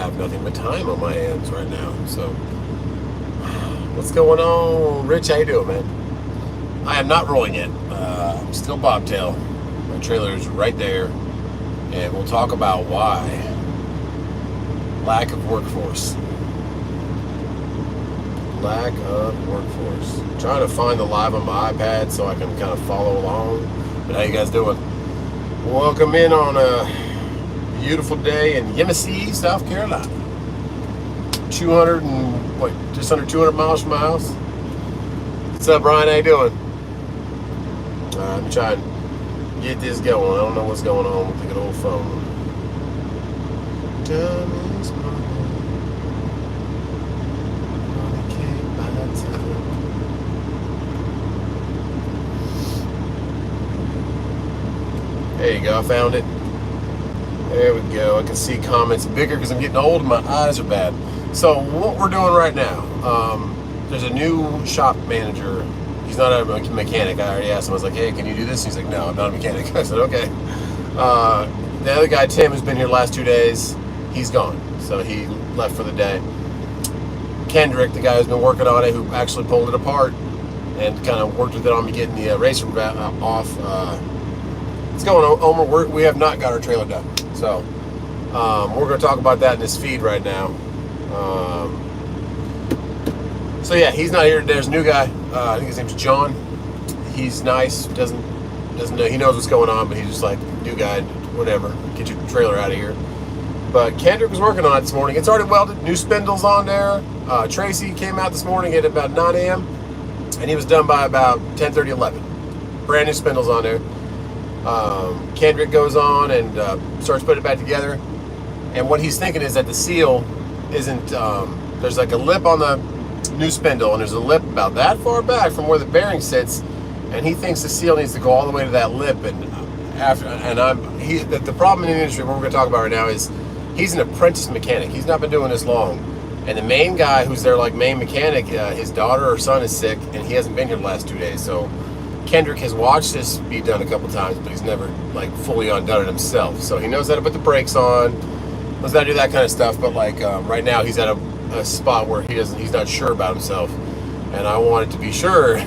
have nothing but time on my hands right now. So, what's going on? Rich, how you doing, man? I am not rolling yet. I'm still bobtail. My trailer is right there. And we'll talk about why. Lack of workforce. Lack of workforce. I'm trying to find the live on my iPad so I can kind of follow along. But how you guys doing? Welcome in on a beautiful day in Yemassee, South Carolina. 200 and what? Just under 200 miles from my house. What's up, Brian? How you doing? I'm trying to get this going. I don't know what's going on with the good old phone. Time is money. Money can't buy time. There you go. I found it. There we go. I can see comments bigger because I'm getting old and my eyes are bad. So what we're doing right now, there's a new shop manager. He's not a mechanic. I already asked him. I was like, hey, can you do this? He's like, no, I'm not a mechanic. I said, okay. The other guy, Tim, who's been here the last 2 days, he's gone. So he left for the day. Kendrick, the guy who's been working on it, who actually pulled it apart and kind of worked with it on me getting the racer off. It's going on, Omer. We have not got our trailer done. So we're going to talk about that in this feed right now. So yeah, he's not here today. There's a new guy. I think his name's John. He's nice. Doesn't know. He knows what's going on, but he's just like, new guy, whatever. Get your trailer out of here. But Kendrick was working on it this morning. It's already welded. New spindles on there. Tracy came out this morning at about 9 a.m. and he was done by about 10:30, 11. Brand new spindles on there. Kendrick goes on and starts putting it back together. And what he's thinking is that the seal isn't. There's like a lip on the new spindle, and there's a lip about that far back from where the bearing sits, and he thinks the seal needs to go all the way to that lip. And the problem in the industry, what we're going to talk about right now, is he's an apprentice mechanic. He's not been doing this long, and the main guy who's their like main mechanic, his daughter or son is sick, and he hasn't been here the last 2 days. So Kendrick has watched this be done a couple times, but he's never like fully undone it himself. So he knows how to put the brakes on, knows how to do that kind of stuff. But like right now, he's at a spot where he's not sure about himself, and I wanted to be sure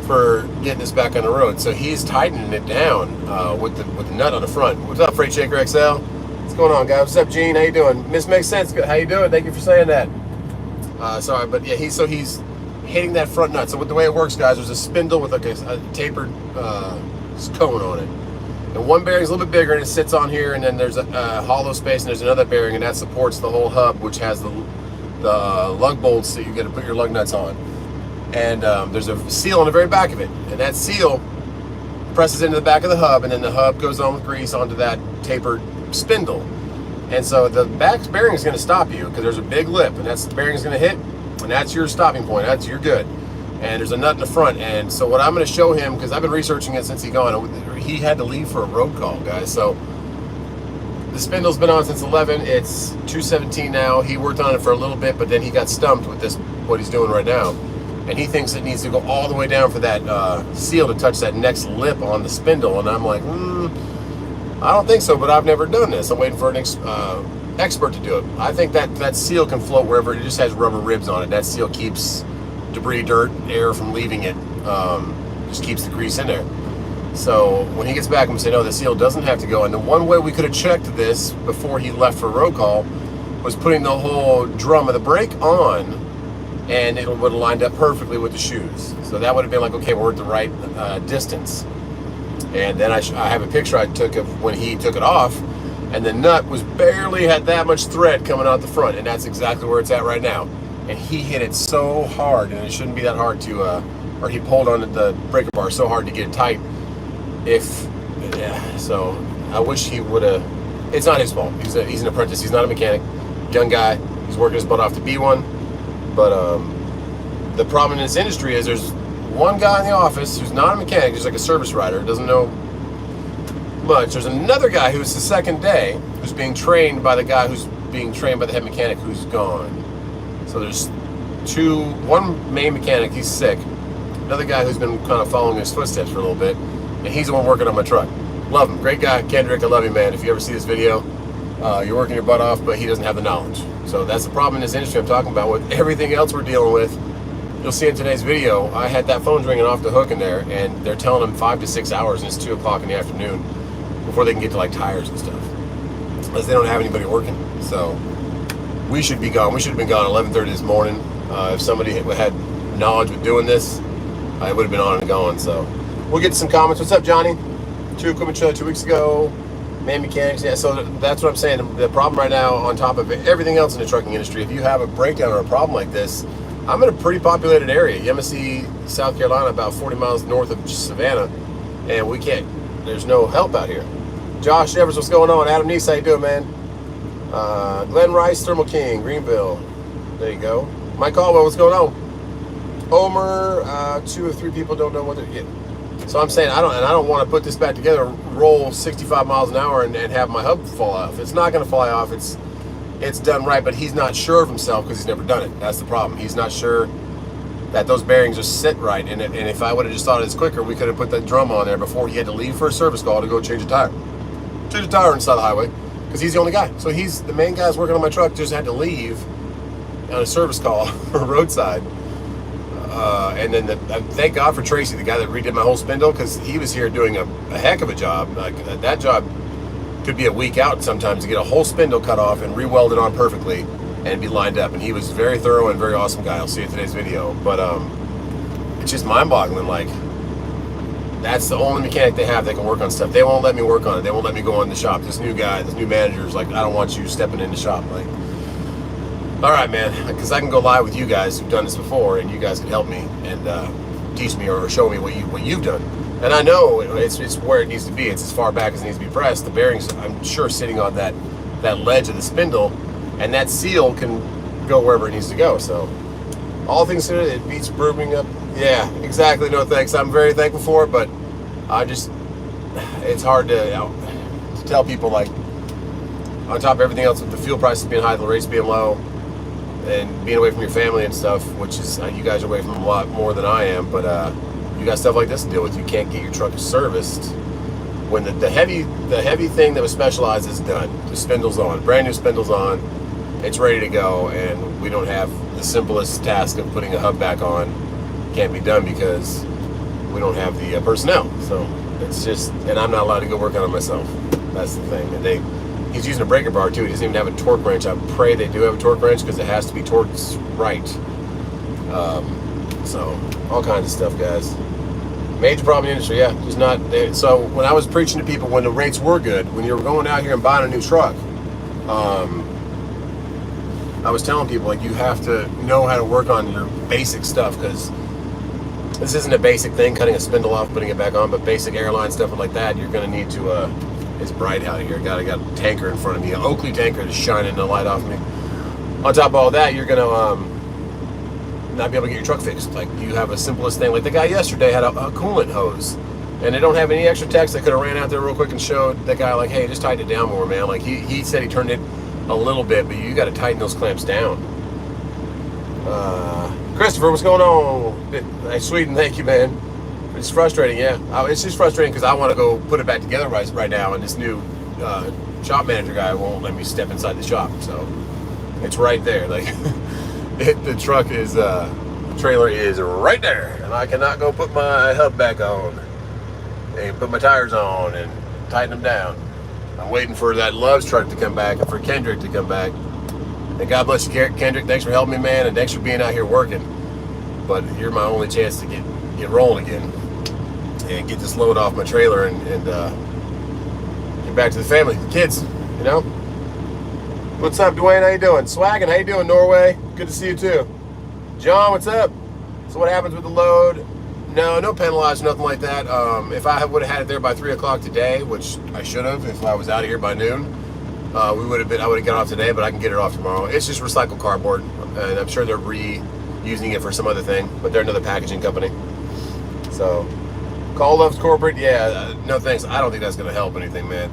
for getting this back on the road. So he's tightening it down with the nut on the front. What's up, Freight Shaker XL? What's going on, guys? What's up, Gene? How you doing? Miss Makes Sense. How you doing? Thank you for saying that. Sorry, but yeah, he's hitting that front nut. So with the way it works, guys, there's a spindle with like a tapered cone on it. And one bearing's a little bit bigger and it sits on here, and then there's a hollow space, and there's another bearing, and that supports the whole hub, which has the lug bolts that you get to put your lug nuts on. And there's a seal on the very back of it, and that seal presses into the back of the hub, and then the hub goes on with grease onto that tapered spindle. And so the back bearing is going to stop you because there's a big lip, and that's the bearing is going to hit, and that's your stopping point. You're good. And there's a nut in the front. And so what I'm going to show him, because I've been researching it since he had to leave for a road call, guys. So the spindle's been on since 11. It's 2:17 now. He worked on it for a little bit, but then he got stumped with this, what he's doing right now. And he thinks it needs to go all the way down for that seal to touch that next lip on the spindle. And I'm like, I don't think so, but I've never done this. I'm waiting for an expert to do it. I think that seal can float wherever. It just has rubber ribs on it. That seal keeps debris, dirt, air from leaving it. Just keeps the grease in there. So when he gets back, I'm going to say, no, the seal doesn't have to go. And the one way we could have checked this before he left for road call was putting the whole drum of the brake on, and it would have lined up perfectly with the shoes. So that would have been like, okay, we're at the right distance. And then I have a picture I took of when he took it off, and the nut was barely had that much thread coming out the front, and that's exactly where it's at right now. And he hit it so hard, and it shouldn't be that hard to, or he pulled on the breaker bar so hard to get it tight. So I wish he would have. It's not his fault. He's an apprentice. He's not a mechanic. Young guy. He's working his butt off to be one. But the problem in this industry is there's one guy in the office who's not a mechanic, he's like a service writer, doesn't know much. There's another guy who's the second day who's being trained by the guy who's being trained by the head mechanic who's gone. So there's one main mechanic, he's sick. Another guy who's been kind of following his footsteps for a little bit, and he's the one working on my truck. Love him, great guy, Kendrick. I love you, man. If you ever see this video, You're working your butt off, but he doesn't have the knowledge. So that's the problem in this industry I'm talking about. With everything else we're dealing with, you'll see in today's video, I had that phone ringing off the hook in there, and they're telling them 5 to 6 hours, and it's 2 o'clock in the afternoon before they can get to like tires and stuff, because they don't have anybody working. So we should be gone. We should have been gone 11:30 this morning. If somebody had knowledge with doing this, I would have been on and gone. So we'll get to some comments. What's up, Johnny? True Equipment Show 2 weeks ago. Man mechanics, yeah. So that's what I'm saying. The problem right now, on top of everything else in the trucking industry, if you have a breakdown or a problem like this, I'm in a pretty populated area, Yemassee, South Carolina, about 40 miles north of Savannah, and we can't. There's no help out here. Josh Evers, what's going on? Adam Neese, how you doing, man? Glenn Rice, Thermal King, Greenville. There you go. Mike Caldwell, what's going on? Homer, 2 or 3 people don't know what they're getting. So I'm saying I don't want to put this back together, roll 65 miles an hour and have my hub fall off. It's not going to fly off. It's done right, but he's not sure of himself because he's never done it. That's the problem. He's not sure that those bearings are sit right. And if I would have just thought it was quicker, we could have put that drum on there before he had to leave for a service call to go change a tire. Change a tire on the side of the highway because he's the only guy. So he's the main guy's working on my truck, just had to leave on a service call or roadside. And then thank God for Tracy, the guy that redid my whole spindle, because he was here doing a heck of a job. Like, that job could be a week out sometimes to get a whole spindle cut off and re-weld it on perfectly and be lined up. And he was very thorough and very awesome guy. I'll see you in today's video. But it's just mind-boggling. Like, that's the only mechanic they have that can work on stuff. They won't let me work on it. They won't let me go in the shop. This new guy, this new manager is like, I don't want you stepping in the shop. Like, all right, man, because I can go live with you guys who've done this before, and you guys can help me and teach me or show me what you've done. And I know it's where it needs to be. It's as far back as it needs to be pressed. The bearings, I'm sure, sitting on that ledge of the spindle, and that seal can go wherever it needs to go. So all things considered, it beats brewing up. Yeah, exactly. No thanks. I'm very thankful for it, but it's hard to tell people, like, on top of everything else, with the fuel prices being high, the rates being low, and being away from your family and stuff, which is, you guys are away from a lot more than I am, but you got stuff like this to deal with. You can't get your truck serviced when the heavy thing that was specialized is done. The spindle's on, brand new spindle's on, it's ready to go, and we don't have the simplest task of putting a hub back on. Can't be done because we don't have the personnel. So it's just, and I'm not allowed to go work on it myself. That's the thing. And he's using a breaker bar too. He doesn't even have a torque wrench. I pray they do have a torque wrench because it has to be torqued right. So all kinds of stuff, guys. Major problem in the industry, yeah. Just not. So when I was preaching to people when the rates were good, when you were going out here and buying a new truck, I was telling people, like, you have to know how to work on your basic stuff, because this isn't a basic thing, cutting a spindle off, putting it back on, but basic airline stuff like that, you're going to need to, it's bright out here. I got a tanker in front of me, an Oakley tanker that's shining the light off me. On top of all that, you're going to not be able to get your truck fixed. Like, you have a simplest thing. Like, the guy yesterday had a coolant hose, and they don't have any extra techs. They could have ran out there real quick and showed the guy, like, hey, just tighten it down more, man. Like, he said he turned it a little bit, but you got to tighten those clamps down. Christopher, what's going on? Hey, Sweden, thank you, man. It's frustrating, yeah. It's just frustrating because I want to go put it back together right now, and this new shop manager guy won't let me step inside the shop. So it's right there. Like, the truck is, trailer is right there, and I cannot go put my hub back on and put my tires on and tighten them down. I'm waiting for that Love's truck to come back and for Kendrick to come back. And God bless you, Kendrick. Thanks for helping me, man, and thanks for being out here working. But you're my only chance to get rolling again and get this load off my trailer and get back to the family, the kids, you know? What's up, Dwayne? How you doing? Swaggin', how you doing, Norway? Good to see you, too. John, what's up? So what happens with the load? No penalized, nothing like that. If I would have had it there by 3 o'clock today, which I should have if I was out of here by noon, I would have got off today, but I can get it off tomorrow. It's just recycled cardboard, and I'm sure they're reusing it for some other thing, but they're another packaging company. So, Call Love's Corporate, yeah, no thanks. I don't think that's going to help anything, man.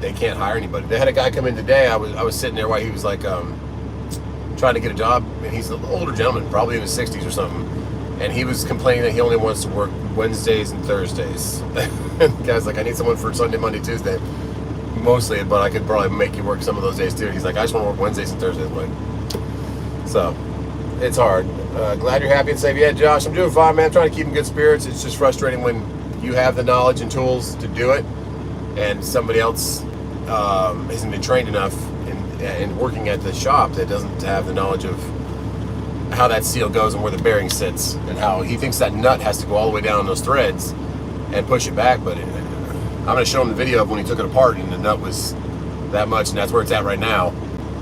They can't hire anybody. They had a guy come in today. I was sitting there while he was like trying to get a job, and he's an older gentleman, probably in his 60s or something. And he was complaining that he only wants to work Wednesdays and Thursdays. And the guy's like, I need someone for Sunday, Monday, Tuesday. mostly, but I could probably make you work some of those days too. He's like, I just want to work Wednesdays and Thursdays. Like, so it's hard. Glad you're happy and safe. Yeah, Josh, I'm doing fine, man. I'm trying to keep in good spirits. It's just frustrating when you have the knowledge and tools to do it, and somebody else hasn't been trained enough in working at the shop that doesn't have the knowledge of how that seal goes and where the bearing sits, and how he thinks that nut has to go all the way down those threads and push it back. But I'm going to show him the video of when he took it apart and the nut was that much, and that's where it's at right now.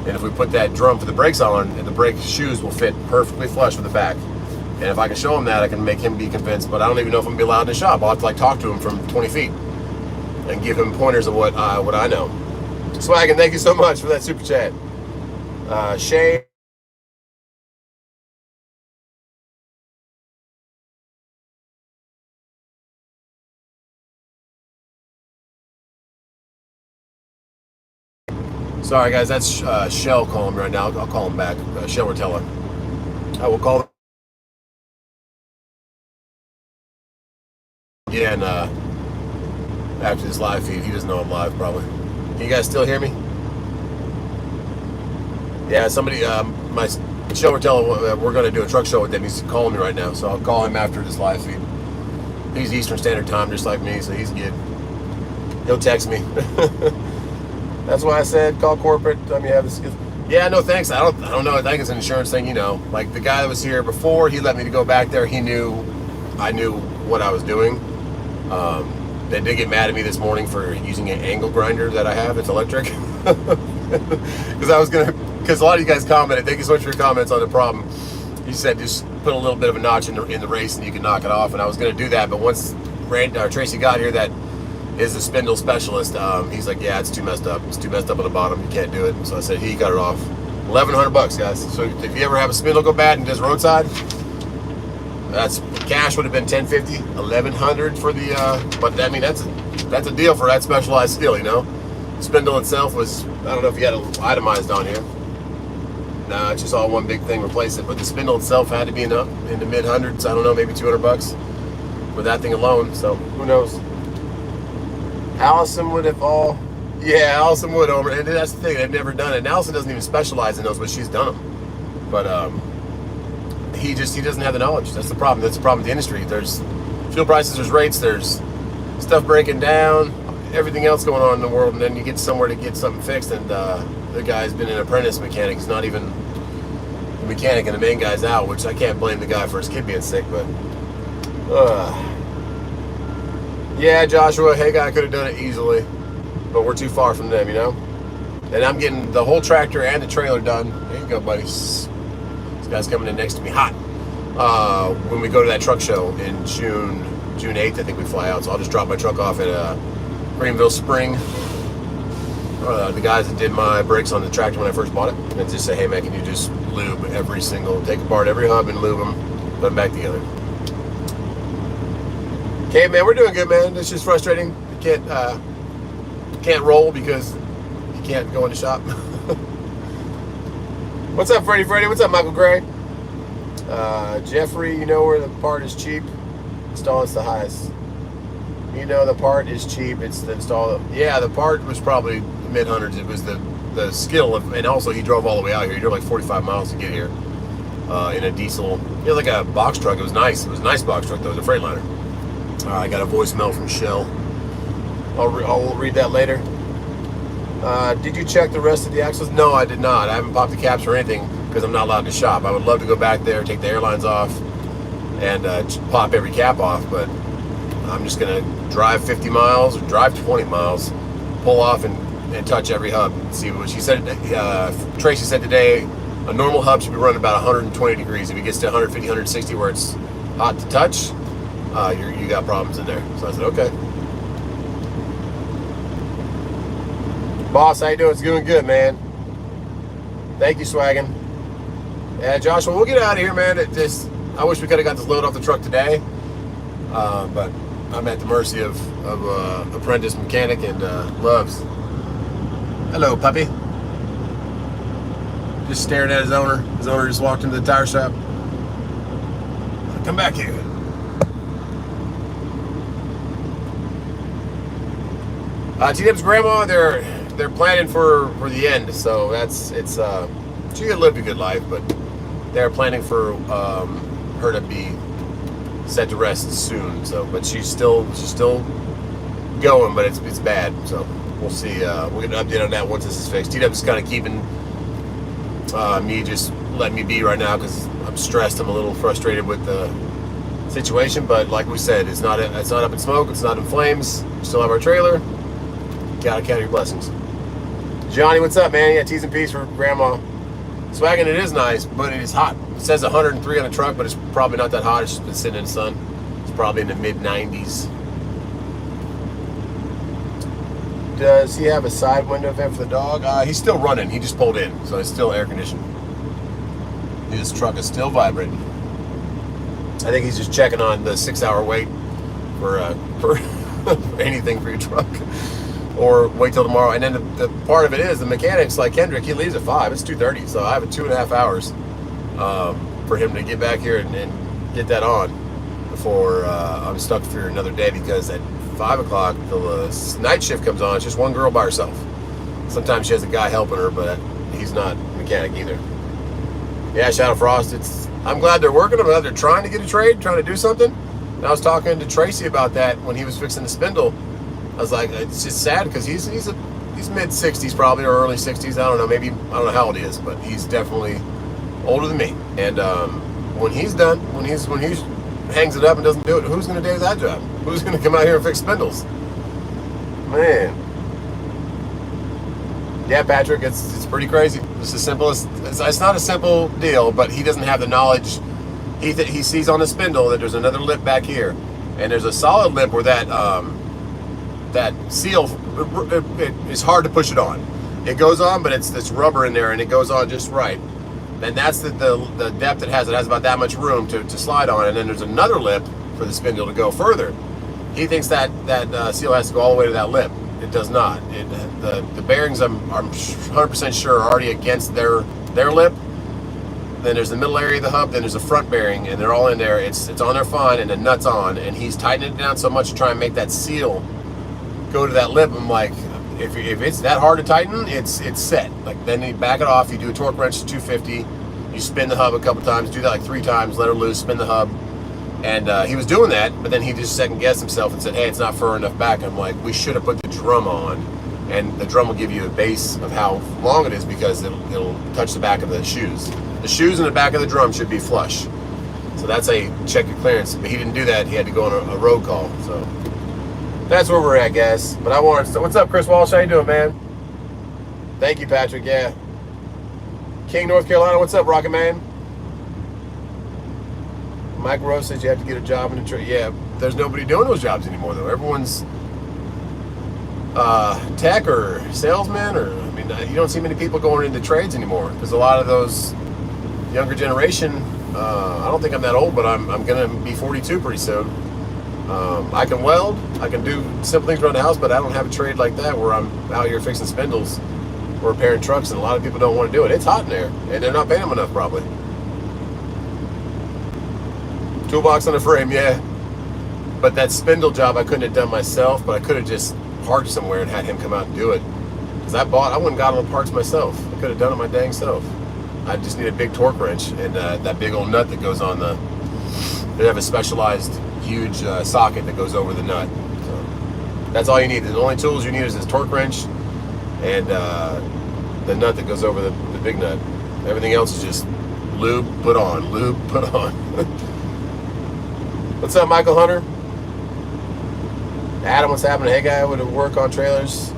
And if we put that drum for the brakes on, and the brake shoes will fit perfectly flush with the back. And if I can show him that, I can make him be convinced. But I don't even know if I'm going to be allowed in the shop. I'll have to like talk to him from 20 feet and give him pointers of what I know. Swaggin, thank you so much for that super chat. Shay. Sorry guys, that's Shell calling me right now. I'll call him back. Shell Rotella. I will call him again after this live feed. He doesn't know I'm live probably. Can you guys still hear me? Yeah, somebody, my Shell Rotella, we're going to do a truck show with him. He's calling me right now, so I'll call him after this live feed. He's Eastern Standard Time just like me, so he's good. He'll text me. That's why I said call corporate. I mean, have this. Yeah, no thanks. I don't know. I think it's an insurance thing, you know. Like the guy that was here before, he let me to go back there. He knew I knew what I was doing. They did get mad at me this morning for using an angle grinder that I have. It's electric. Because a lot of you guys commented. Thank you so much for your comments on the problem. You said just put a little bit of a notch in the race and you can knock it off. And I was going to do that, but once Tracy got here, that is the spindle specialist. He's like, yeah, it's too messed up. It's too messed up on the bottom. You can't do it. So I said he got it off. $1,100, guys. So if you ever have a spindle go bad and does roadside, that's cash would have been $1,050, $1,100 for the. But I mean, that's a deal for that specialized skill, you know. The spindle itself was, I don't know if you had it itemized on here. Nah, it's just all one big thing. Replace it. But the spindle itself had to be in the mid hundreds. I don't know, maybe $200 for that thing alone. So who knows? Allison would have Allison would over, and that's the thing, they've never done it. And Allison doesn't even specialize in those, but she's done them. But he doesn't have the knowledge. That's the problem. That's the problem with the industry. There's fuel prices, there's rates, there's stuff breaking down, everything else going on in the world, and then you get somewhere to get something fixed, and the guy's been an apprentice mechanic. He's not even a mechanic, and the main guy's out, which I can't blame the guy for his kid being sick, but yeah, Joshua, hey guy, could have done it easily, but we're too far from them, you know? And I'm getting the whole tractor and the trailer done. There you go, buddy. This guy's coming in next to me hot. When we go to that truck show in June 8th, I think we fly out. So I'll just drop my truck off at Greenville Spring. The guys that did my brakes on the tractor when I first bought it. And just say, hey man, can you just lube take apart every hub and lube them, put them back together. Okay, man, we're doing good, man. It's just frustrating. You can't roll because you can't go in the shop. What's up, Freddie? What's up, Michael Gray? Jeffrey, you know where the part is cheap? Install it's the highest. You know the part is cheap. It's the install. Yeah, the part was probably mid hundreds. It was the skill of, and also he drove all the way out here. He drove like 45 miles to get here in a diesel. It was like a box truck. It was nice. It was a nice box truck though. It was a Freightliner. I got a voicemail from Shell. I'll read that later. Did you check the rest of the axles? No, I did not. I haven't popped the caps or anything because I'm not allowed to shop. I would love to go back there, take the airlines off, and pop every cap off, but I'm just going to drive 50 miles or drive 20 miles, pull off and touch every hub. See what she said. Tracy said today, a normal hub should be running about 120 degrees. If it gets to 150, 160 where it's hot to touch, you got problems in there. So I said, okay. Boss, how you doing? It's doing good, man. Thank you, Swaggin. Yeah, Joshua, we'll get out of here, man. I wish we could have got this load off the truck today, but I'm at the mercy of apprentice mechanic and Loves. Hello, puppy. Just staring at his owner. His owner just walked into the tire shop. Come back here. T-Dub's grandma, they're planning for the end, so she lived a good life, but they're planning for her to be set to rest soon. So, but she's still going, but it's bad. So we'll see. We'll get an update on that once this is fixed. T-Dub's kind of keeping me, just letting me be right now because I'm stressed. I'm a little frustrated with the situation, but like we said, it's not up in smoke. It's not in flames. We still have our trailer. Gotta count your blessings. Johnny, what's up, man? Yeah, T's and P's for grandma. Swaggin', it is nice, but it is hot. It says 103 on the truck, but it's probably not that hot. It's just been sitting in the sun. It's probably in the mid-90s. Does he have a side window vent for the dog? He's still running. He just pulled in, so it's still air conditioned. His truck is still vibrating. I think he's just checking on the 6-hour wait for anything for your truck. Or wait till tomorrow. And then the part of it is the mechanics, like Kendrick, he leaves at 5. It's 2:30, so I have 2.5 hours for him to get back here and get that on before I'm stuck for another day, because at 5 o'clock the night shift comes on. It's just one girl by herself. Sometimes she has a guy helping her, but he's not a mechanic either. Yeah, Shadow Frost, I'm glad they're working. I'm glad they're trying to get a trade, trying to do something. And I was talking to Tracy about that when he was fixing the spindle. I was like, it's just sad because he's mid-60s probably, or early 60s. I don't know. Maybe, I don't know how old he is, but he's definitely older than me. And when he's done, when he hangs it up and doesn't do it, who's going to do that job? Who's going to come out here and fix spindles? Man. Yeah, Patrick, it's pretty crazy. It's as simple as, it's not a simple deal, but he doesn't have the knowledge. He sees on the spindle that there's another lip back here, and there's a solid lip where that seal, it's hard to push it on. It goes on, but it's rubber in there, and it goes on just right. And that's the depth it has. It has about that much room to slide on, and then there's another lip for the spindle to go further. He thinks that seal has to go all the way to that lip. It does not. The bearings, I'm 100% sure, are already against their lip. Then there's the middle area of the hub, then there's a front bearing, and they're all in there. It's on there fine, and the nut's on, and he's tightening it down so much to try and make that seal go to that lip. I'm like, if it's that hard to tighten, it's set. Like, then you back it off, you do a torque wrench to 250, you spin the hub a couple times, do that like 3 times, let her loose, spin the hub. And he was doing that, but then he just second-guessed himself and said, hey, it's not far enough back. I'm like, we should have put the drum on, and the drum will give you a base of how long it is, because it'll touch the back of the shoes. The shoes and the back of the drum should be flush. So that's a check your clearance. But he didn't do that. He had to go on a road call. So that's where we're at, guys. But I wanted to, what's up, Chris Walsh? How you doing, man? Thank you, Patrick. Yeah. King, North Carolina. What's up, Rocket Man? Mike Rose says you have to get a job in the trade. Yeah, there's nobody doing those jobs anymore, though. Everyone's tech or salesman, or, I mean, you don't see many people going into trades anymore, because a lot of those younger generation, I don't think I'm that old, but I'm going to be 42 pretty soon. I can weld, I can do simple things around the house, but I don't have a trade like that where I'm out here fixing spindles or repairing trucks, and a lot of people don't want to do it. It's hot in there, and they're not paying them enough, probably. Toolbox on the frame, yeah. But that spindle job I couldn't have done myself, but I could have just parked somewhere and had him come out and do it. Because I went and got all the parts myself. I could have done it my dang self. I just need a big torque wrench and that big old nut that goes on they have a specialized huge socket that goes over the nut. So that's all you need. The only tools you need is this torque wrench and the nut that goes over the big nut. Everything else is just lube, put on, lube, put on. What's up, Michael Hunter? Adam, what's happening? Hey, guy, would it work on trailers?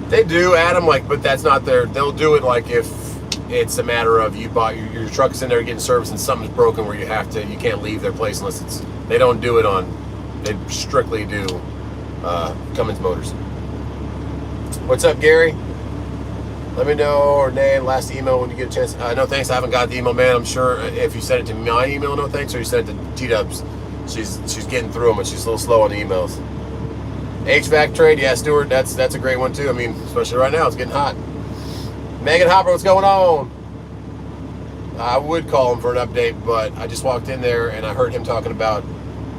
They do, Adam, but that's not they'll do it like if it's a matter of you bought your truck's in there getting serviced and something's broken where you can't leave their place unless they don't do it they strictly do Cummins Motors. What's up, Gary? Let me know, or name, last email when you get a chance. No thanks, I haven't got the email, man. I'm sure if you sent it to my email, no thanks, or you sent it to T-Dubs. She's getting through them, but she's a little slow on the emails. HVAC trade, yeah, Stuart, that's a great one too. I mean, especially right now, it's getting hot. Megan Hopper, what's going on? I would call him for an update, but I just walked in there and I heard him talking about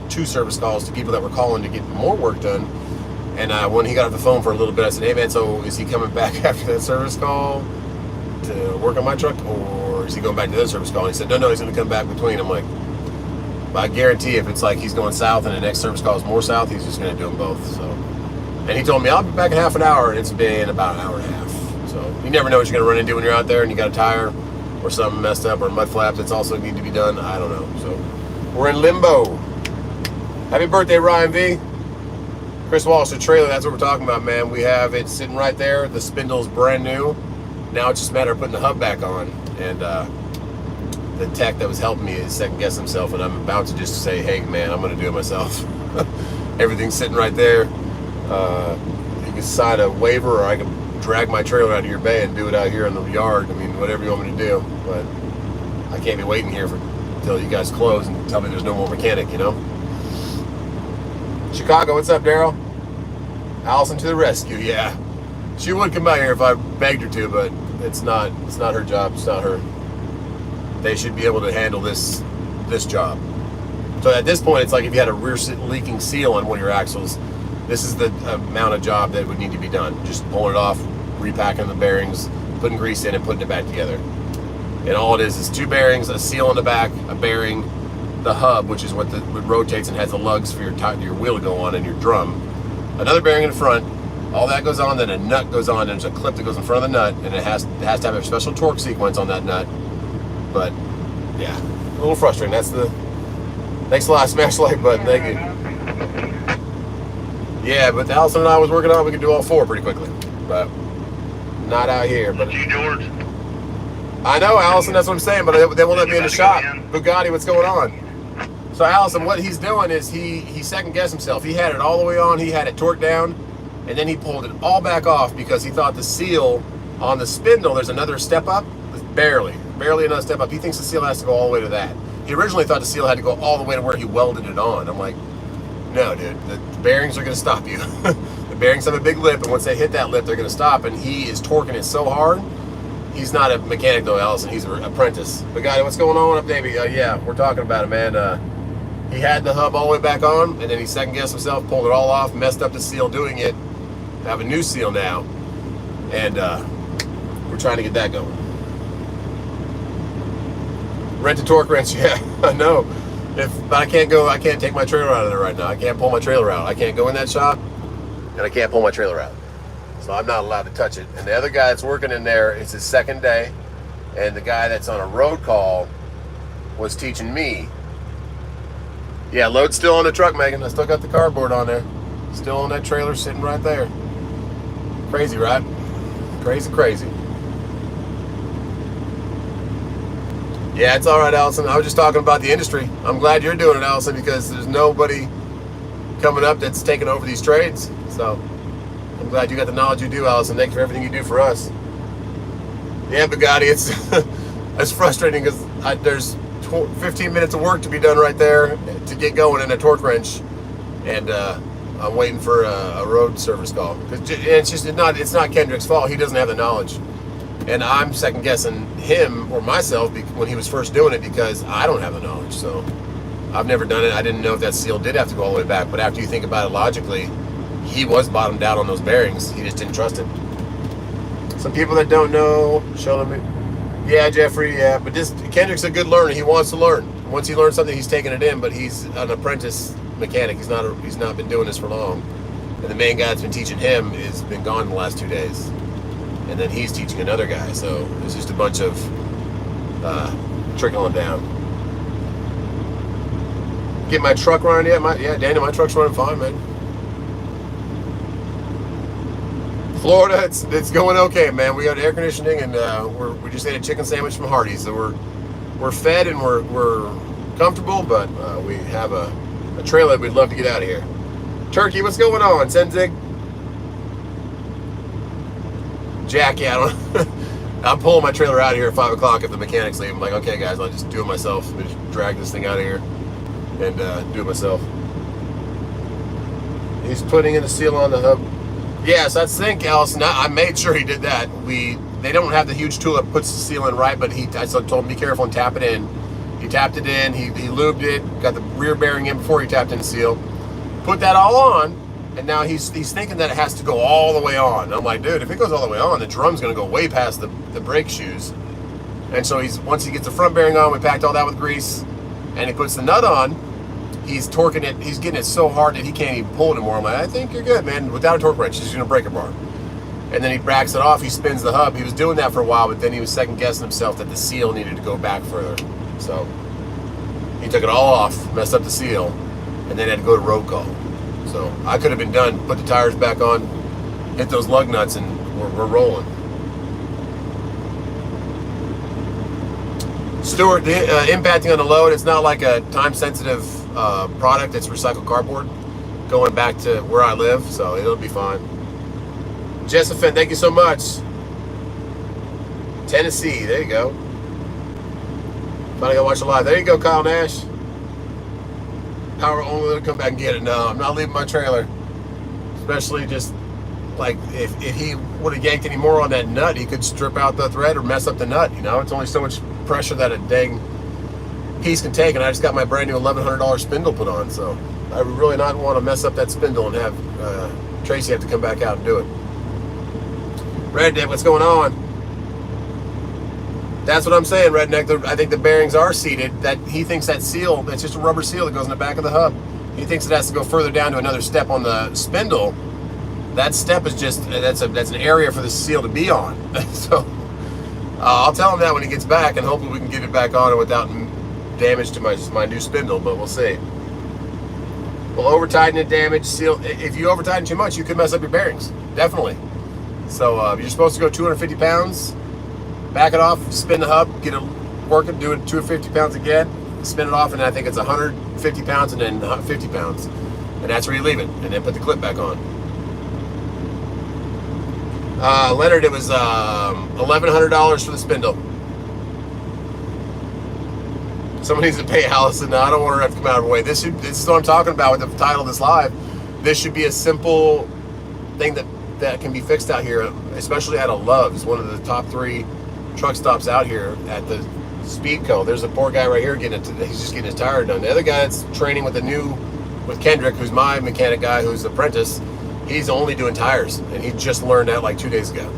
2 service calls to people that were calling to get more work done, And when he got off the phone for a little bit, I said, hey man, so is he coming back after that service call to work on my truck, or is he going back to the service call? And he said, no, he's going to come back between. I'm like, I guarantee if it's like he's going south and the next service call is more south, he's just going to do them both. So, and he told me, I'll be back in half an hour, and it's been about an hour and a half. So you never know what you're going to run into when you're out there and you got a tire or something messed up or mud flaps that's also need to be done. I don't know. So we're in limbo. Happy birthday, Ryan V. Chris Walsh, the trailer, that's what we're talking about, man. We have it sitting right there. The Spindle's brand new. Now it's just a matter of putting the hub back on. And the tech that was helping me is second guess himself, and I'm about to just say, hey man, I'm going to do it myself. Everything's sitting right there. You can sign a waiver, or I can drag my trailer out of your bay and do it out here in the yard. I mean, whatever you want me to do. But I can't be waiting here until you guys close and tell me there's no more mechanic, you know? Chicago, what's up, Daryl? Allison to the rescue, yeah. She would come out here if I begged her to, but it's not her job. It's not her. They should be able to handle this job. So at this point, it's like if you had a rear leaking seal on one of your axles, this is the amount of job that would need to be done. Just pulling it off, repacking the bearings, putting grease in, and putting it back together. And all it is 2 bearings, a seal on the back, a bearing, the hub, which is what rotates and has the lugs for your wheel to go on, and your drum. Another bearing in the front. All that goes on, then a nut goes on. There's a clip that goes in front of the nut, and it has to have a special torque sequence on that nut. But yeah, a little frustrating. That's the. Thanks a lot, smash the like button. Thank you. Yeah, but Allison and I was working on, we could do all 4 pretty quickly, but not out here. But George. I know, Allison. That's what I'm saying. But they won't let me in the shop. Bugatti, what's going on? So Allison, what he's doing is he second guessed himself. He had it all the way on. He had it torqued down, and then he pulled it all back off because he thought the seal on the spindle, there's another step up, barely another step up. He thinks the seal has to go all the way to that. He originally thought the seal had to go all the way to where he welded it on. I'm like, no, dude, the bearings are going to stop you. The bearings have a big lip, and once they hit that lip, they're going to stop. And he is torquing it so hard. He's not a mechanic though, Allison. He's an apprentice. But guy, what's going on up, baby? Yeah, we're talking about it, man. He had the hub all the way back on, and then he second guessed himself, pulled it all off, messed up the seal doing it. I have a new seal now, and we're trying to get that going. Rent a torque wrench, yeah, I know. But I can't take my trailer out of there right now. I can't pull my trailer out. I can't go in that shop, and I can't pull my trailer out. So I'm not allowed to touch it. And the other guy that's working in there, it's his second day, and the guy that's on a road call was teaching me. Yeah, load's still on the truck, Megan. I still got the cardboard on there. Still on that trailer sitting right there. Crazy, right? Crazy. Yeah, it's all right, Allison. I was just talking about the industry. I'm glad you're doing it, Allison, because there's nobody coming up that's taking over these trades. So I'm glad you got the knowledge you do, Allison. Thank you for everything you do for us. Yeah, Bugatti, it's frustrating because there's 15 minutes of work to be done right there to get going in a torque wrench, and I'm waiting for a road service call. It's not Kendrick's fault. He doesn't have the knowledge, and I'm second guessing him or myself when he was first doing it because I don't have the knowledge. So I've never done it. I didn't know if that seal did have to go all the way back, but after you think about it logically, he was bottomed out on those bearings. He just didn't trust it. Some people that don't know, show them. Yeah, Jeffrey, yeah, but Kendrick's a good learner. He wants to learn. Once he learns something, he's taking it in, but he's an apprentice mechanic. He's not been doing this for long. And the main guy that's been teaching him has been gone the last 2 days. And then he's teaching another guy, so it's just a bunch of trickling down. Get my truck running yet? Yeah, Daniel, my truck's running fine, man. Florida, it's going okay, man. We got air conditioning, and we just ate a chicken sandwich from Hardee's. So we're fed and we're comfortable, but we have a trailer we'd love to get out of here. Turkey, what's going on? Senzig? Jack, yeah, I'm pulling my trailer out of here at 5 o'clock if the mechanics leave. I'm like, okay, guys, I'll just do it myself. Just drag this thing out of here and do it myself. He's putting in a seal on the hub. Yes, I think, Allison, I made sure he did that. They don't have the huge tool that puts the seal in right, but I told him be careful and tap it in. He tapped it in, he lubed it, got the rear bearing in before he tapped in the seal. Put that all on, And now he's thinking that it has to go all the way on. I'm like, dude, if it goes all the way on, the drum's going to go way past the brake shoes. And so once he gets the front bearing on, we packed all that with grease, and he puts the nut on, he's torquing it, he's getting it so hard that he can't even pull it anymore. I'm like, I think you're good, man. Without a torque wrench, he's going to break a bar. And then he backs it off, he spins the hub. He was doing that for a while, but then he was second guessing himself that the seal needed to go back further. So he took it all off, messed up the seal, and then had to go to road call. So I could have been done, put the tires back on, hit those lug nuts, and we're rolling. Stuart, the impacting on the load, it's not like a time-sensitive product. It's recycled cardboard going back to where I live, so it'll be fine. Jessifin, thank you so much. Tennessee, there you go. Finally got to watch it live. There you go, Kyle Nash. Power only to come back and get it. No, I'm not leaving my trailer. Especially just like if he would have yanked any more on that nut, he could strip out the thread or mess up the nut. You know, it's only so much pressure that a dang piece can take, and I just got my brand new $1,100 spindle put on, so I would really not want to mess up that spindle and have Tracy have to come back out and do it. Redneck, what's going on? That's what I'm saying, Redneck. I think the bearings are seated. That he thinks that seal, it's just a rubber seal that goes in the back of the hub. He thinks it has to go further down to another step on the spindle. That step is just that's an area for the seal to be on. So I'll tell him that when he gets back, and hopefully we can get it back on without damage to my new spindle. But we'll see. Well, over tighten it, damage seal. If you over tighten too much, you could mess up your bearings. Definitely. So you're supposed to go 250 pounds. Back it off, spin the hub, get it working, do it 250 pounds again, spin it off, and I think it's 150 pounds and then 50 pounds. And that's where you leave it, and then put the clip back on. Leonard, it was $1,100 for the spindle. Someone needs to pay Allison. No, I don't want her to have to come out of her way. This is what I'm talking about with the title of this live. This should be a simple thing that can be fixed out here, especially at a Love's, one of the top 3 truck stops out here at the Speedco. There's a poor guy right here he's just getting his tire done. The other guy that's training with Kendrick, who's my mechanic guy, who's the apprentice, he's only doing tires, and he just learned that like 2 days ago.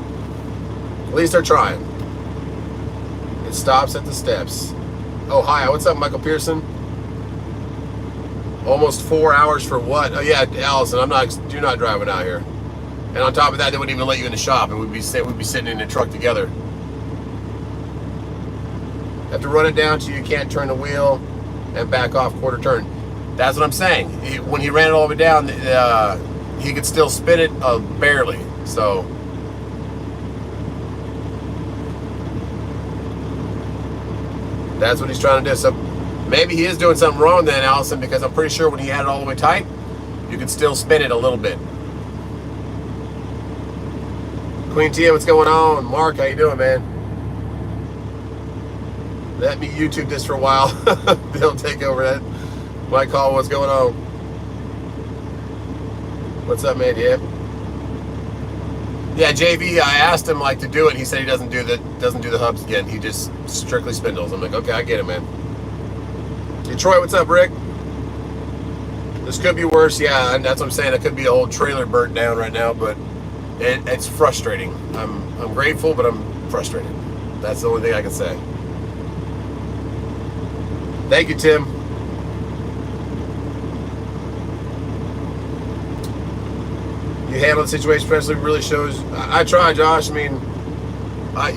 At least they're trying. It stops at the steps. Oh, hi, what's up, Michael Pearson? Almost 4 hours for what? Oh yeah, Allison, you're not driving out here. And on top of that, they wouldn't even let you in the shop, and we'd be sitting in the truck together. Have to run it down so you can't turn the wheel and back off quarter turn. That's what I'm saying. When he ran it all the way down, he could still spin it barely. So that's what he's trying to do. So maybe he is doing something wrong then, Allison, because I'm pretty sure when he had it all the way tight, you could still spin it a little bit. Queen Tia, what's going on? Mark, how you doing, man? Let me YouTube this for a while. They'll take over that. Might call, what's going on? What's up, man? Yeah, JV, I asked him to do it. He said he doesn't do the hubs again. He just strictly spindles. I'm like, okay, I get it, man. Detroit, what's up, Rick? This could be worse. Yeah, and that's what I'm saying. It could be a whole trailer burnt down right now, but it's frustrating. I'm grateful, but I'm frustrated. That's the only thing I can say. Thank you, Tim. You handle the situation professionally, really shows. I try, Josh. I mean,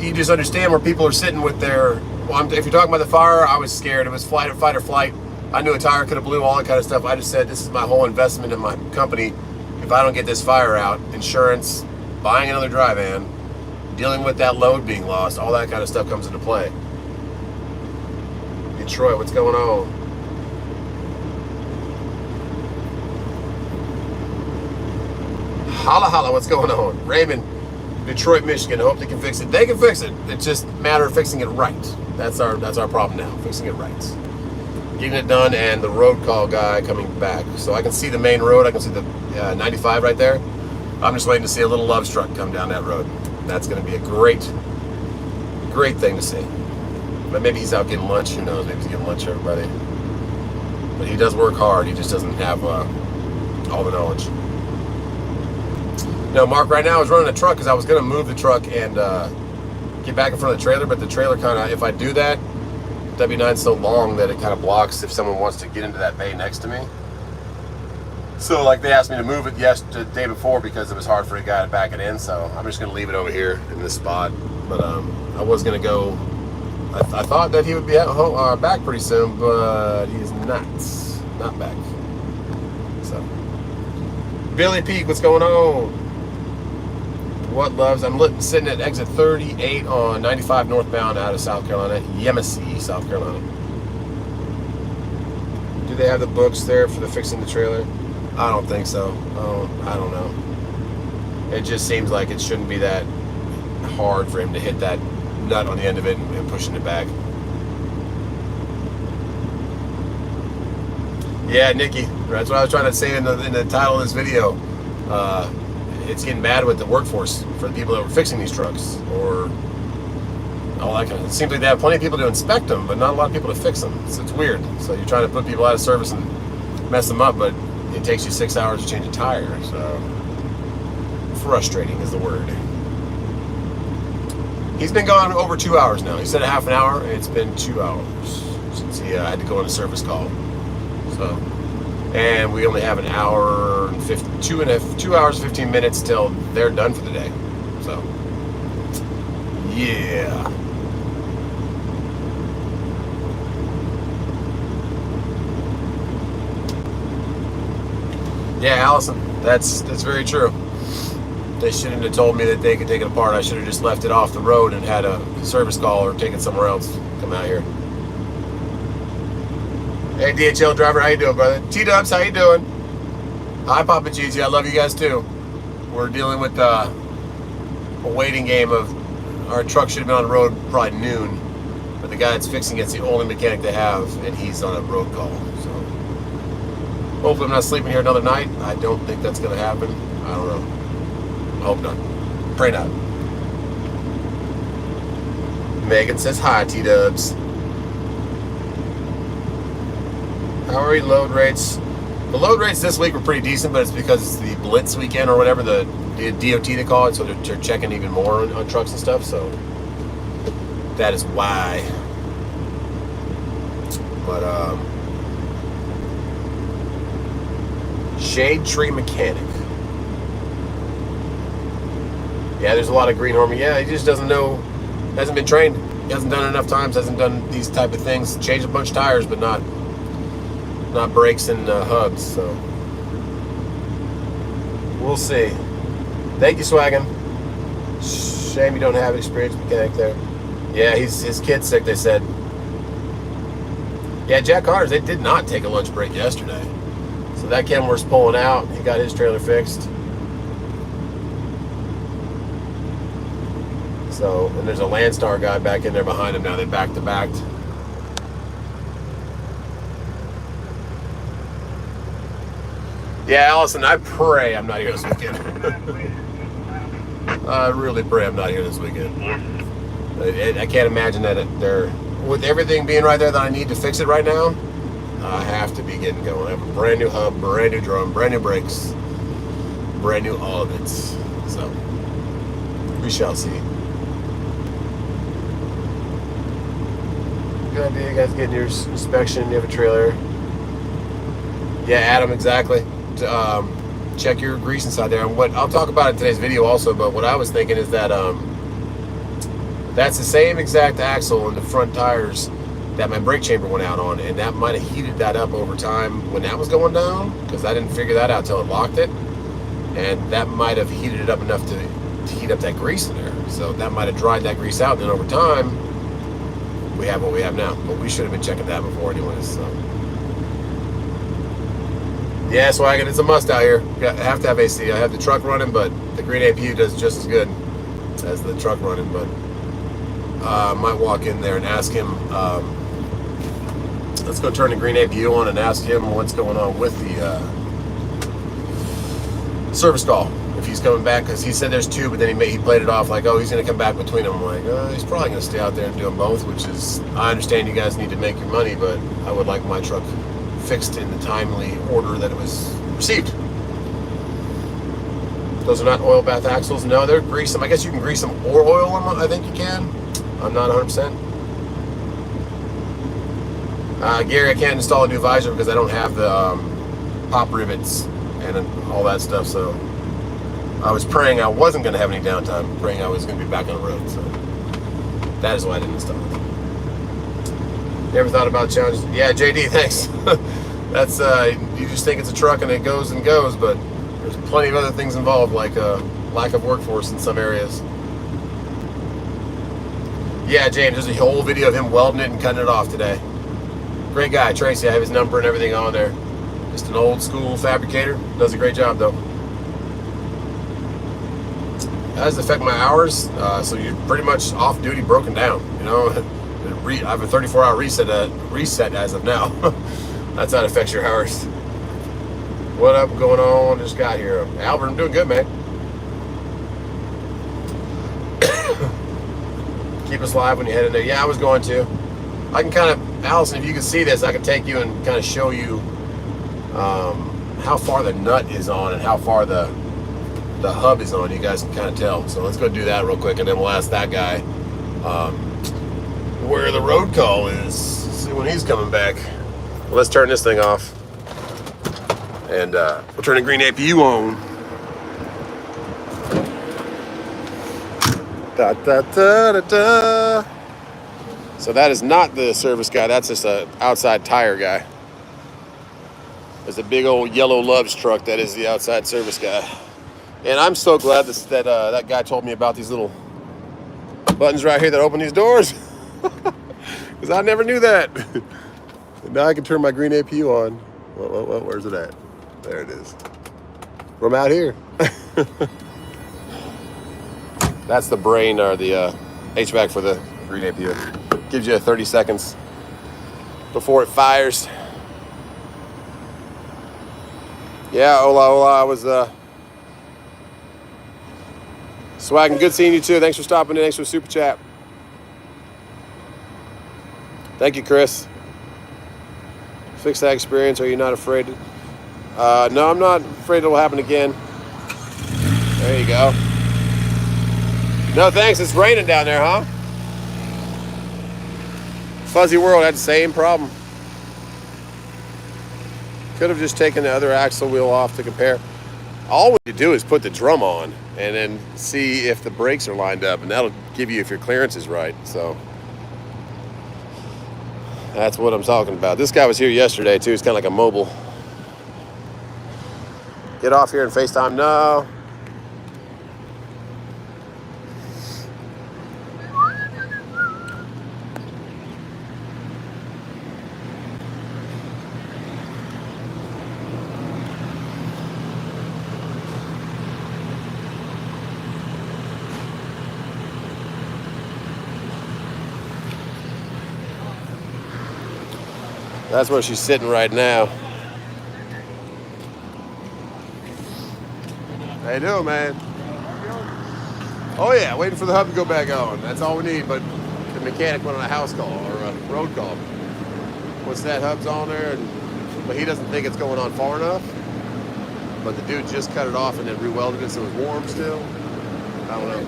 you just understand where people are sitting with their. Well, if you're talking about the fire, I was scared. It was fight or flight. I knew a tire could have blew, all that kind of stuff. I just said, this is my whole investment in my company. If I don't get this fire out, insurance, buying another dry van, dealing with that load being lost, all that kind of stuff comes into play. Detroit, what's going on? Holla holla, what's going on? Raymond, Detroit, Michigan. I hope they can fix it. They can fix it. It's just a matter of fixing it right. That's our problem now, fixing it right. Getting it done, and the road call guy coming back. So I can see the main road. I can see the 95 right there. I'm just waiting to see a little Love's truck come down that road. That's going to be a great thing to see. But maybe he's out getting lunch. Who knows? Maybe he's getting lunch for everybody. But he does work hard. He just doesn't have all the knowledge. No, Mark, right now I was running a truck because I was going to move the truck and get back in front of the trailer, but the trailer kind of, if I do that, W9's so long that it kind of blocks if someone wants to get into that bay next to me. So like they asked me to move it the day before because it was hard for a guy to back it in, so I'm just going to leave it over here in this spot. But I was going to go, I thought that he would be at home, back pretty soon, but he is not back. So, Billy Peak, what's going on? What loves? I'm sitting at exit 38 on 95 northbound out of South Carolina, Yemassee, South Carolina. Do they have the books there for the fixing the trailer? I don't think so. I don't know. It just seems like it shouldn't be that hard for him to hit that nut on the end of it and pushing it back. Yeah, Nikki, that's what I was trying to say in the title of this video. It's getting bad with the workforce for the people that were fixing these trucks, or all that kind of. It seems like they have plenty of people to inspect them, but not a lot of people to fix them. So it's weird. So you're trying to put people out of service and mess them up, but it takes you 6 hours to change a tire. So frustrating is the word. He's been gone over 2 hours now. He said a half an hour. It's been 2 hours since he had to go on a service call. So, and we only have an hour and 2 hours 15 minutes till they're done for the day. So, yeah. Yeah, Allison, that's very true. They shouldn't have told me that they could take it apart. I should have just left it off the road and had a service call or take it somewhere else. Come out here. Hey, DHL driver, how you doing, brother? T-Dubs, how you doing? Hi, Papa Gigi, I love you guys too. We're dealing with a waiting game of our truck should have been on the road probably noon, but the guy that's fixing it's the only mechanic they have, and he's on a road call. So hopefully I'm not sleeping here another night. I don't think that's going to happen. I don't know. I hope not. Pray not. Megan says hi, T-Dubs. How are your load rates? The load rates this week were pretty decent, but it's because it's the Blitz weekend or whatever, the DOT they call it, so they're checking even more on trucks and stuff, so that is why. But, Shade Tree Mechanic. Yeah, there's a lot of green hormone. Yeah, he just doesn't know, hasn't been trained. He hasn't done it enough times, hasn't done these type of things. Changed a bunch of tires, but not brakes and hubs, so we'll see. Thank you, Swaggin. Shame you don't have an experienced mechanic there. Yeah, his kid's sick, they said. Yeah, Jack Carter's, they did not take a lunch break yesterday. So that Kenworth's pulling out. He got his trailer fixed. So, and there's a Landstar guy back in there behind him now. They back-to-backed. Yeah, Allison, I pray I'm not here this weekend. I really pray I'm not here this weekend. I can't imagine that they're, with everything being right there that I need to fix it right now, I have to be getting going. I have a brand new hub, brand new drum, brand new brakes, brand new all of it. So, we shall see. Good idea, you guys getting your inspection. You have a trailer. Yeah, Adam, exactly. Check your grease inside there. And what I'll talk about in today's video also, but what I was thinking is that that's the same exact axle in the front tires that my brake chamber went out on, and that might have heated that up over time when that was going down, because I didn't figure that out until it locked it, and that might have heated it up enough to heat up that grease in there. So that might have dried that grease out, and then over time we have what we have now. But we should have been checking that before anyways. So yeah, Swaggin, it's a must out here. I have to have AC. I have the truck running, but the green APU does just as good as the truck running. But I might walk in there and ask him. Let's go turn the green APU on and ask him what's going on with the service call. If he's coming back, because he said there's two, but then he played it off like, oh, he's going to come back between them. I'm like, he's probably going to stay out there and do them both, which is, I understand you guys need to make your money, but I would like my truck fixed in the timely order that it was received. Those are not oil bath axles. No, they're grease them. I guess you can grease them or oil them. I think you can. I'm not 100%. Gary, I can't install a new visor because I don't have the pop rivets and all that stuff. So I was praying I wasn't going to have any downtime. Praying I was going to be back on the road. So that is why I didn't install it. You ever thought about challenges? Yeah, JD, thanks. That's you just think it's a truck and it goes and goes, but there's plenty of other things involved, like lack of workforce in some areas. Yeah, James, there's a whole video of him welding it and cutting it off today. Great guy, Tracy. I have his number and everything on there. Just an old school fabricator. Does a great job though. That doesn't affect my hours, so you're pretty much off duty, broken down. You know, I have a 34-hour reset as of now. That's how it affects your hours. What up going on? Just got here. Albert, I'm doing good, man. Keep us live when you head in there. Yeah, I was going to. I can kind of, Allison, if you can see this, I can take you and kind of show you how far the nut is on and how far the hub is on. You guys can kind of tell. So let's go do that real quick, and then we'll ask that guy where the road call is. See when he's coming back. Well, let's turn this thing off, and we'll turn the green APU on. Da, da, da, da, da. So that is not the service guy. That's just an outside tire guy. There's a big old yellow Love's truck. That is the outside service guy. And I'm so glad that guy told me about these little buttons right here that open these doors. Because I never knew that. And now I can turn my green APU on. Where's it at? There it is. From out here. That's the brain or the HVAC for the green APU. Gives you 30 seconds before it fires. Yeah, hola. I was swagging. Good seeing you too. Thanks for stopping in. Thanks for the super chat. Thank you, Chris. Fix that experience. Are you not afraid? No, I'm not afraid it will happen again. There you go. No, thanks. It's raining down there, huh? Fuzzy World had the same problem. Could have just taken the other axle wheel off to compare. All we do is put the drum on and then see if the brakes are lined up, and that'll give you if your clearance is right. So that's what I'm talking about. This guy was here yesterday too. He's kind of like a mobile. Get off here and FaceTime. No. That's where she's sitting right now. How you doing, man? Oh yeah, waiting for the hub to go back on. That's all we need, but the mechanic went on a house call or a road call. Once that hub's on there, but he doesn't think it's going on far enough. But the dude just cut it off and then re-welded it so it was warm still. I don't know.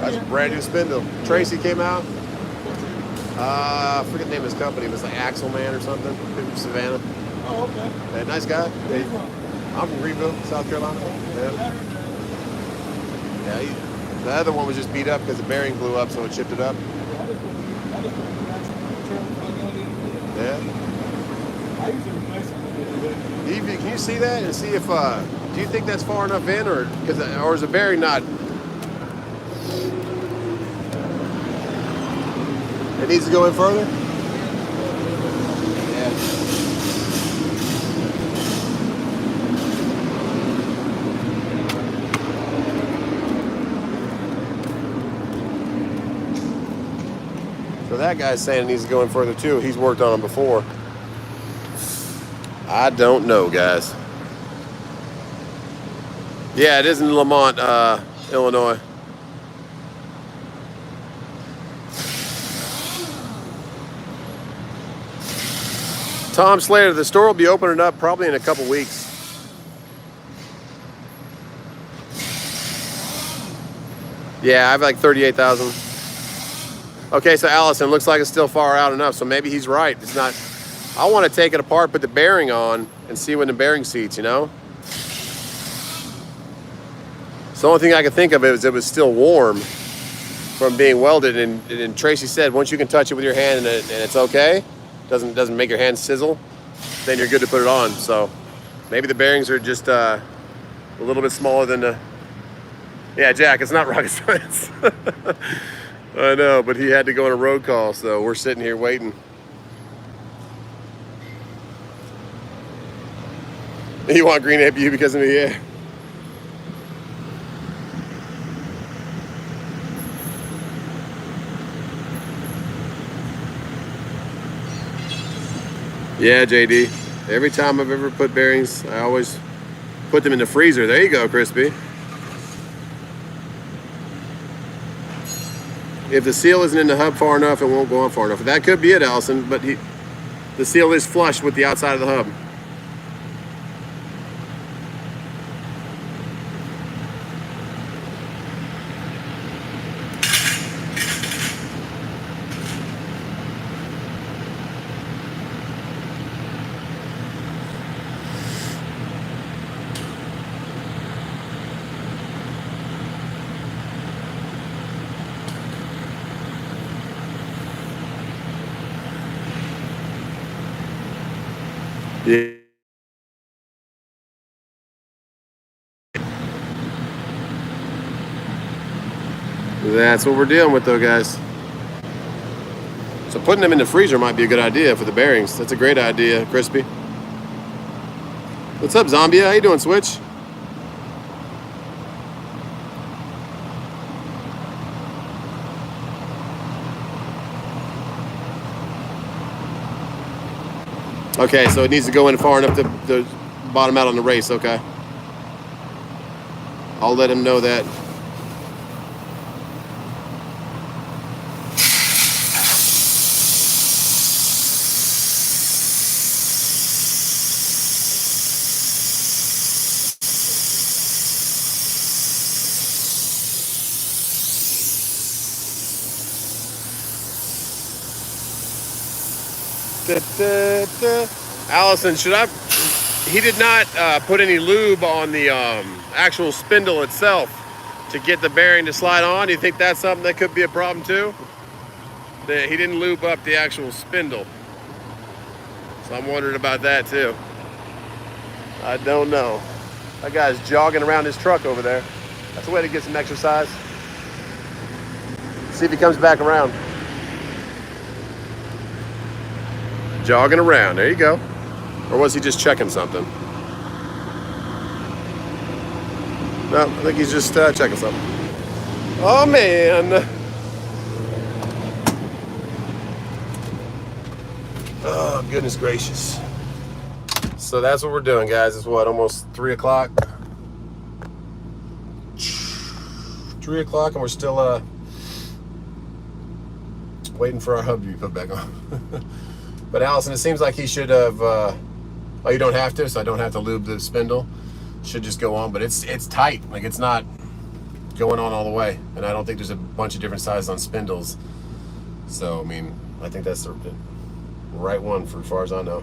That's a brand new Spindle. Tracy came out. I forget the name of his company. It was like Axle Man or something. From Savannah. Oh, okay. Yeah, nice guy. I'm from Greenville, South Carolina. Yeah. The other one was just beat up because the bearing blew up, so it chipped it up. Yeah. Can you see that and see if? Do you think that's far enough in, or is the bearing not? It needs to go in further? Yeah. So that guy's saying it needs to go in further too. He's worked on them before. I don't know, guys. Yeah, it is in Lamont, Illinois. Tom Slater, the store will be opening up probably in a couple weeks. Yeah, I have like 38,000. Okay, so Allison, looks like it's still far out enough, so maybe he's right. It's not, I want to take it apart, put the bearing on, and see when the bearing seats, you know? So the only thing I could think of is it was still warm from being welded, and Tracy said once you can touch it with your hand and it's okay, doesn't make your hand sizzle, then you're good to put it on. So maybe the bearings are just a little bit smaller than the, yeah, Jack, it's not rocket science. I know, but he had to go on a road call, so we're sitting here waiting. You want green APU because of me, yeah. Yeah, JD. Every time I've ever put bearings, I always put them in the freezer. There you go, Crispy. If the seal isn't in the hub far enough, it won't go on far enough. That could be it, Allison, but the seal is flush with the outside of the hub. Yeah. That's what we're dealing with though, guys. So putting them in the freezer might be a good idea for the bearings. That's a great idea, Crispy. What's up, Zombie? How you doing, Switch? Okay, so it needs to go in far enough to bottom out on the race, okay. I'll let him know that. Allison, he did not put any lube on the actual spindle itself to get the bearing to slide on. Do you think that's something that could be a problem too? He didn't lube up the actual spindle. So I'm wondering about that too. I don't know. That guy's jogging around his truck over there. That's a way to get some exercise. See if he comes back around. Jogging around, there you go. Or was he just checking something? No, I think he's just checking something. Oh man. Oh, goodness gracious. So that's what we're doing, guys. It's what, almost 3 o'clock? 3 o'clock and we're still waiting for our hub to be put back on. But Allison, it seems like he should have, oh, you don't have to, so I don't have to lube the spindle. Should just go on, but it's tight. Like, it's not going on all the way. And I don't think there's a bunch of different sizes on spindles. So, I mean, I think that's the right one for as far as I know.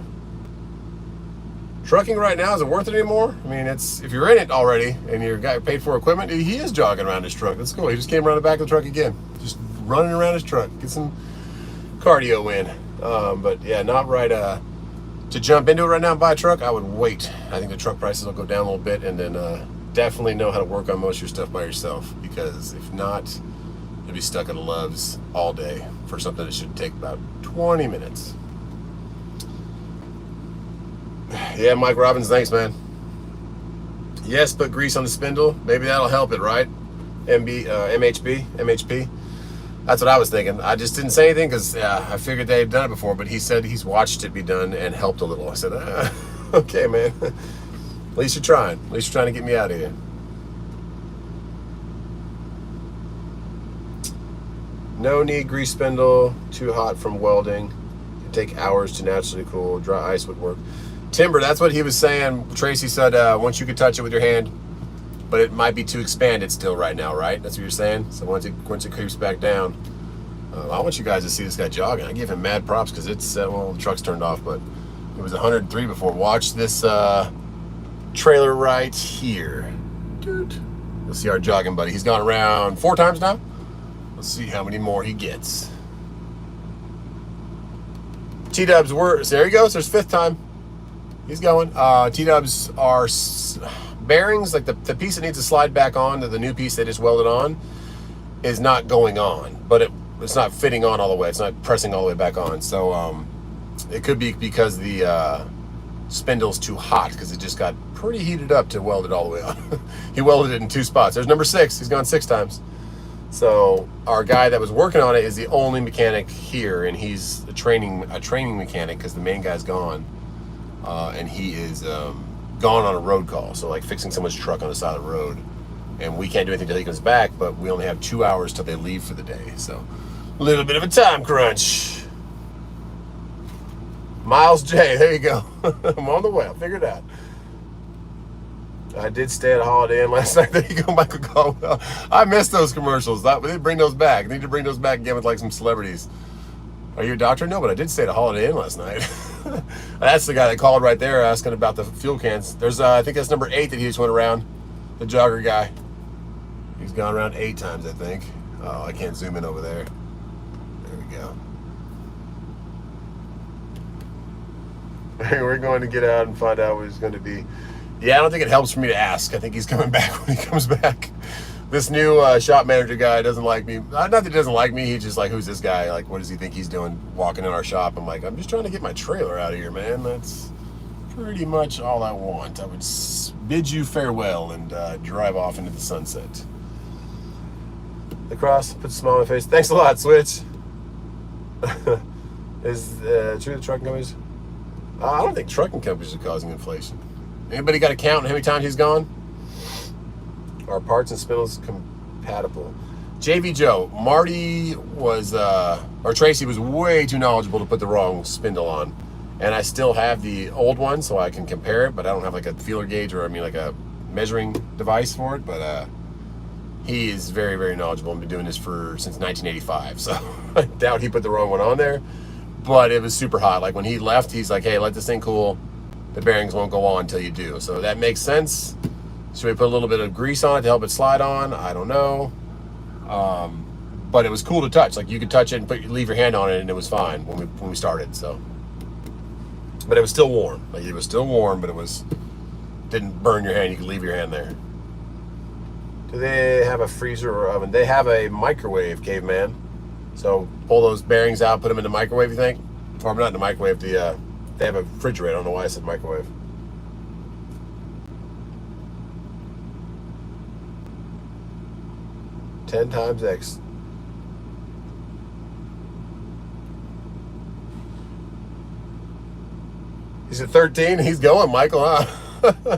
Trucking right now, is it worth it anymore? I mean, if you're in it already and you're got paid for equipment, he is jogging around his truck. That's cool. He just came around the back of the truck again. Just running around his truck. Get some cardio in. But yeah, not right to jump into it right now and buy a truck. I would wait. I think the truck prices will go down a little bit, and then definitely know how to work on most of your stuff by yourself, because if not, you'll be stuck at a Love's all day for something that should take about 20 minutes. Yeah, Mike Robbins, thanks, man. Yes, put grease on the spindle. Maybe that'll help it, right? MHP. That's what I was thinking. I just didn't say anything because I figured they'd done it before, but he said he's watched it be done and helped a little. I said, okay, man. At least you're trying. At least you're trying to get me out of here. No need grease spindle. Too hot from welding. It'd take hours to naturally cool. Dry ice would work. Timber, that's what he was saying. Tracy said once you could touch it with your hand, but it might be too expanded still right now, right? That's what you're saying? So once it creeps back down, I want you guys to see this guy jogging. I give him mad props because it's, well, the truck's turned off, but it was 103 before. Watch this trailer right here. Dude. You'll see our jogging buddy. He's gone around 4 times now. Let's see how many more he gets. T-dubs were, so there he goes. There's 5th time. He's going. T-dubs are bearings, like the piece that needs to slide back on to the new piece they just welded on is not going on, but it's not fitting on all the way. It's not pressing all the way back on. So it could be because the spindle's too hot because it just got pretty heated up to weld it all the way on. He welded it in 2 spots. There's number 6. He's gone 6 times. So our guy that was working on it is the only mechanic here, and he's a training mechanic because the main guy's gone, and he is gone on a road call. So like fixing someone's truck on the side of the road, and we can't do anything until he comes back. But we only have 2 hours till they leave for the day. So a little bit of a time crunch. Miles J, there you go. I'm on the way. I'll figure it out. I did stay at a Holiday Inn last night. There you go, Michael Caldwell. I miss those commercials. They need to bring those back. They need to bring those back again with like some celebrities. Are you a doctor? No, but I did stay at a Holiday Inn last night. That's the guy that called right there asking about the fuel cans. There's, I think that's number 8 that he just went around. The jogger guy. He's gone around 8 times, I think. Oh, I can't zoom in over there. There we go. We're going to get out and find out what he's going to be. Yeah, I don't think it helps for me to ask. I think he's coming back when he comes back. This new shop manager guy doesn't like me. Not that he doesn't like me. He's just like, who's this guy? Like, what does he think he's doing walking in our shop? I'm like, I'm just trying to get my trailer out of here, man. That's pretty much all I want. I would bid you farewell and drive off into the sunset. The cross, put a smile on my face. Thanks a lot, Switch. Is true the trucking companies? I don't think trucking companies are causing inflation. Anybody got a count on how many times he's gone? Are parts and spindles compatible? JV Joe, Marty was, or Tracy was way too knowledgeable to put the wrong spindle on. And I still have the old one so I can compare it, but I don't have like a feeler gauge or like a measuring device for it. But he is very, very knowledgeable and been doing this since 1985. So I doubt he put the wrong one on there. But it was super hot. Like when he left, he's like, hey, let this thing cool. The bearings won't go on until you do. So that makes sense. Should we put a little bit of grease on it to help it slide on? I don't know. But it was cool to touch. Like you could touch it and leave your hand on it and it was fine when we started. So, but it was still warm. Like it was still warm, but it didn't burn your hand. You could leave your hand there. Do they have a freezer or oven? They have a microwave, caveman. So pull those bearings out, put them in the microwave, you think? Or not in the microwave, they have a refrigerator. I don't know why I said microwave. Ten times X. He's at 13. He's going, Michael, huh?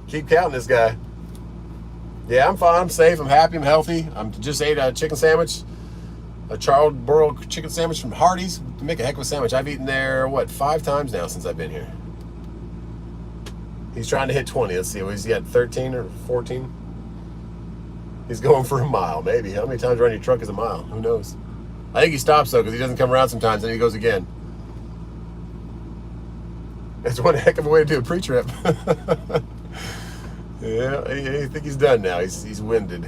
Keep counting this guy. Yeah, I'm fine. I'm safe. I'm happy. I'm healthy. I'm just ate a chicken sandwich. A charred broiled chicken sandwich from Hardee's. Make a heck of a sandwich. I've eaten there, 5 times now since I've been here. He's trying to hit 20. Let's see. What he's got, 13 or 14? He's going for a mile, maybe. How many times around your truck is a mile? Who knows? I think he stops, though, because he doesn't come around sometimes, and he goes again. That's one heck of a way to do a pre-trip. Yeah, I think he's done now. He's winded.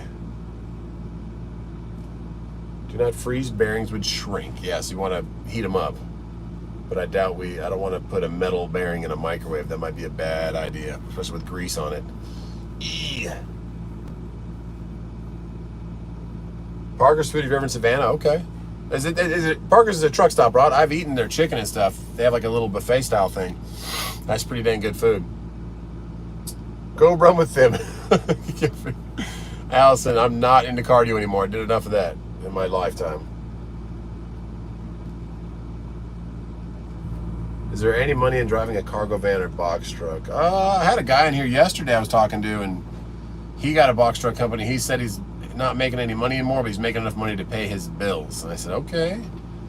Do not freeze, bearings would shrink. Yes, you want to heat them up. But I doubt I don't want to put a metal bearing in a microwave. That might be a bad idea, especially with grease on it. Eee. Parker's Food, if you're ever in Savannah, okay. Is it Parker's is a truck stop, Rod? I've eaten their chicken and stuff. They have like a little buffet style thing. That's pretty dang good food. Go run with them. Allison, I'm not into cardio anymore. I did enough of that in my lifetime. Is there any money in driving a cargo van or box truck? I had a guy in here yesterday I was talking to, and he got a box truck company. He said he's not making any money anymore, but he's making enough money to pay his bills. And I said, okay.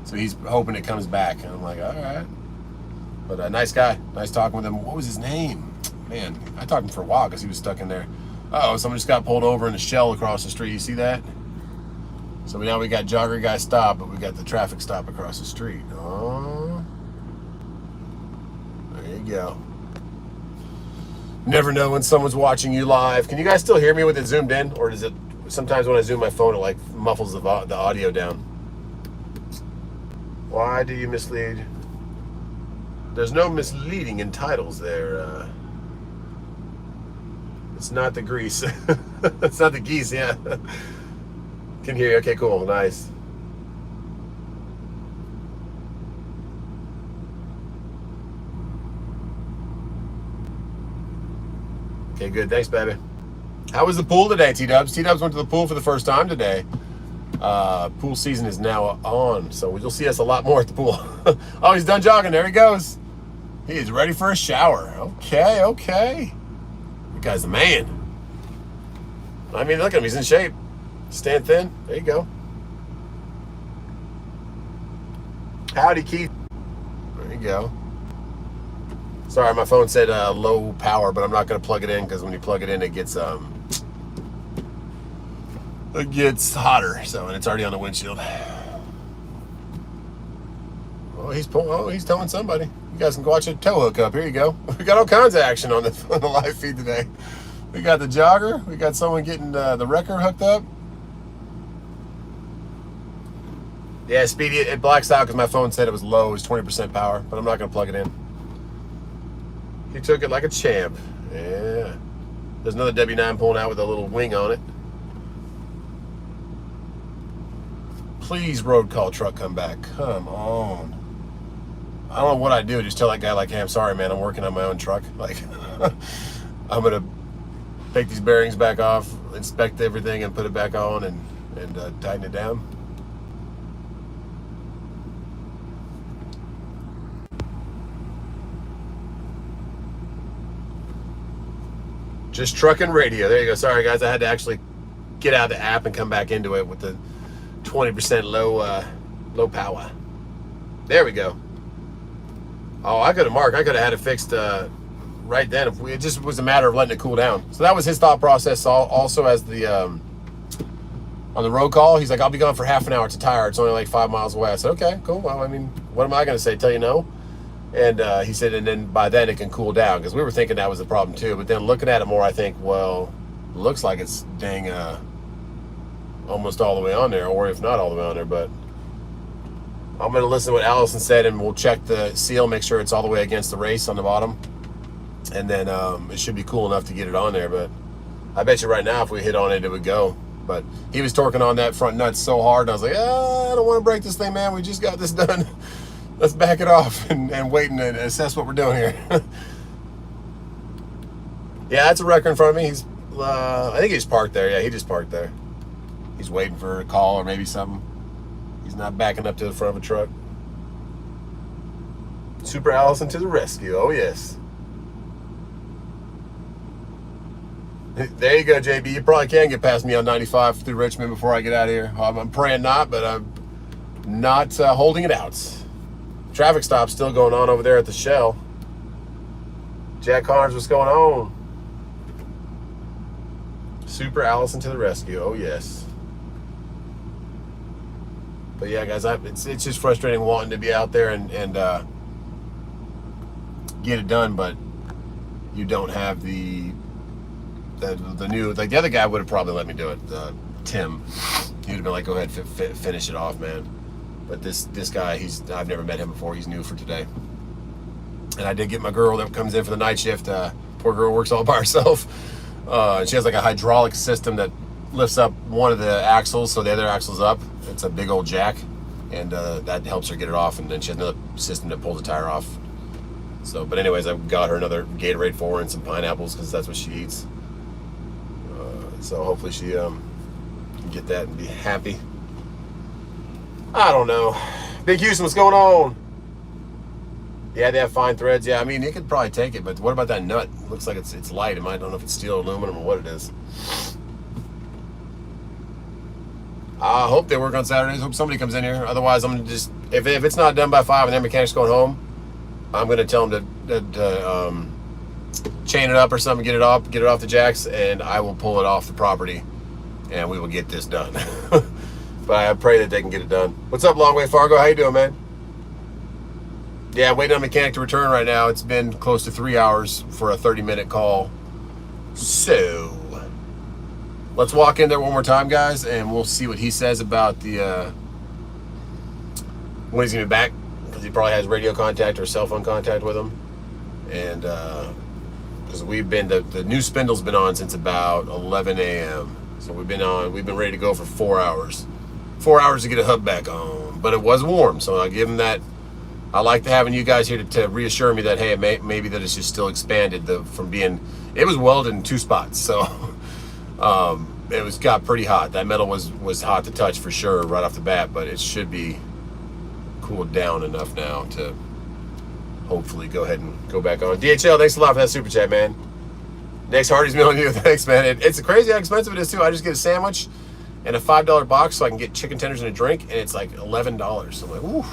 So he's hoping it comes back. And I'm like, all right. But a nice guy. Nice talking with him. What was his name? Man, I talked to him for a while because he was stuck in there. Uh-oh, someone just got pulled over in a shell across the street. You see that? So now we got jogger guy stop, but we got the traffic stop across the street. Oh, there you go. Never know when someone's watching you live. Can you guys still hear me with it zoomed in? Or does it, sometimes when I zoom my phone, it like muffles the audio down? Why do you mislead? There's no misleading in titles there. It's not the grease. It's not the geese, yeah. Can hear you. Okay, cool. Nice. Okay, good. Thanks, baby. How was the pool today, T-Dubs? T-Dubs went to the pool for the first time today. Pool season is now on, so you'll see us a lot more at the pool. Oh, he's done jogging. There he goes. He is ready for a shower. Okay, okay. You guy's the man. I mean, look at him. He's in shape. Stand thin. There you go. Howdy, Keith. There you go. Sorry, my phone said low power, but I'm not going to plug it in because when you plug it in, it gets hotter. So, and it's already on the windshield. Oh, he's towing somebody. You guys can watch a tow hook up. Here you go. We got all kinds of action on the live feed today. We got the jogger. We got someone getting the wrecker hooked up. Yeah, Speedy, it blacks out because my phone said it was low. It was 20% power, but I'm not going to plug it in. He took it like a champ. Yeah. There's another W9 pulling out with a little wing on it. Please, road call truck, come back. Come on. I don't know what I do. Just tell that guy, like, hey, I'm sorry, man. I'm working on my own truck. Like, I'm going to take these bearings back off, inspect everything, and put it back on and tighten it down. Just trucking radio. There you go. Sorry, guys. I had to actually get out of the app and come back into it with the 20% low power. There we go. Oh, I could have, Mark. I could have had it fixed right then. If it just was a matter of letting it cool down. So that was his thought process. Also, as the on the road call, he's like, "I'll be gone for half an hour. It's a tire. It's only like 5 miles away." I said, "Okay, cool. Well, I mean, what am I going to say? Tell you no?" And he said, and then by then it can cool down, because we were thinking that was the problem too. But then looking at it more, I think, well, looks like it's dang almost all the way on there, or if not all the way on there. But I'm going to listen to what Allison said, and we'll check the seal, make sure it's all the way against the race on the bottom, and then it should be cool enough to get it on there. But I bet you right now, if we hit on it, it would go. But he was torquing on that front nut so hard, and I was like, I don't want to break this thing, man. We just got this done. Let's back it off and wait and assess what we're doing here. Yeah, that's a wrecker in front of me. He's, I think he's parked there. Yeah, he just parked there. He's waiting for a call or maybe something. He's not backing up to the front of a truck. Super Allison to the rescue. Oh, yes. There you go, JB. You probably can get past me on 95 through Richmond before I get out of here. I'm praying not, but I'm not holding it out. Traffic stop still going on over there at the Shell. Jack Connors, what's going on? Super Allison to the rescue. Oh, yes. But yeah, guys, it's just frustrating wanting to be out there and get it done, but you don't have the new, like the other guy would have probably let me do it. Tim, he would have been like, go ahead, finish it off, man. But this guy, I've never met him before. He's new for today. And I did get my girl that comes in for the night shift. Poor girl works all by herself. She has like a hydraulic system that lifts up one of the axles, so the other axle's up. It's a big old jack, and that helps her get it off. And then she has another system that pulls the tire off. So, but anyways, I got her another Gatorade for her and some pineapples, because that's what she eats. So hopefully she can get that and be happy. I don't know. Big Houston, what's going on? Yeah, they have fine threads. Yeah, I mean, you could probably take it, but what about that nut? It looks like it's light. I don't know if it's steel, aluminum, or what it is. I hope they work on Saturdays. Hope somebody comes in here. Otherwise, I'm going to just, if it's not done by 5 and their mechanic's going home, I'm going to tell them to chain it up or something, get it off the jacks, and I will pull it off the property, and we will get this done. But I pray that they can get it done. What's up, Long Way Fargo? How you doing, man? Yeah, I'm waiting on a mechanic to return right now. It's been close to 3 hours for a 30-minute call. So let's walk in there one more time, guys, and we'll see what he says about the when he's gonna be back, because he probably has radio contact or cell phone contact with him. And because we've been the new Spindle's been on since about 11 a.m. So we've been ready to go for 4 hours. 4 hours to get a hub back on, but it was warm, so I give him that. I like having you guys here to reassure me that, hey, maybe that it's just still expanded from being. It was welded in 2 spots, so it got pretty hot. That metal was hot to touch for sure right off the bat, but it should be cooled down enough now to hopefully go ahead and go back on. DHL, thanks a lot for that super chat, man. Next Hardy's meal on you. Thanks, man. It's crazy how expensive it is too. I just get a sandwich and a $5 box so I can get chicken tenders and a drink, and it's like $11. So I'm like, ooh.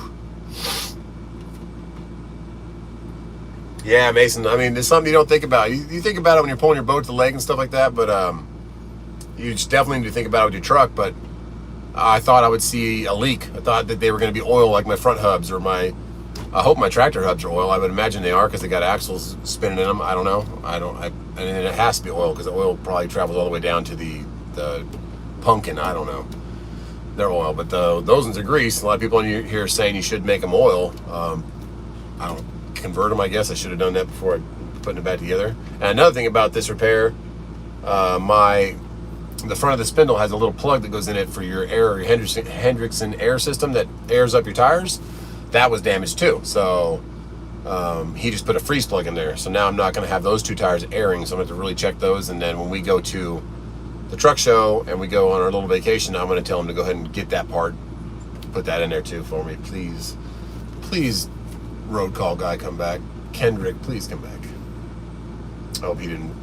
Yeah, Mason. I mean, there's something you don't think about. You think about it when you're pulling your boat to the lake and stuff like that, but you just definitely need to think about it with your truck. But I thought I would see a leak. I thought that they were going to be oil like my front hubs or I hope my tractor hubs are oil. I would imagine they are because they got axles spinning in them. I don't know. I mean, it has to be oil because the oil probably travels all the way down to the pumpkin. I don't know. They're oil, but those ones are grease. A lot of people in here are saying you should make them oil. I don't convert them. I guess I should have done that before putting it back together. And another thing about this repair, the front of the spindle has a little plug that goes in it for your Hendrickson air system that airs up your tires. That was damaged too. So he just put a freeze plug in there. So now I'm not going to have those 2 tires airing. So I'm going to have to really check those. And then when we go to the truck show and we go on our little vacation, I'm going to tell him to go ahead and get that part, put that in there too for me, please. Please, road call guy, come back. Kendrick, please come back. I hope he didn't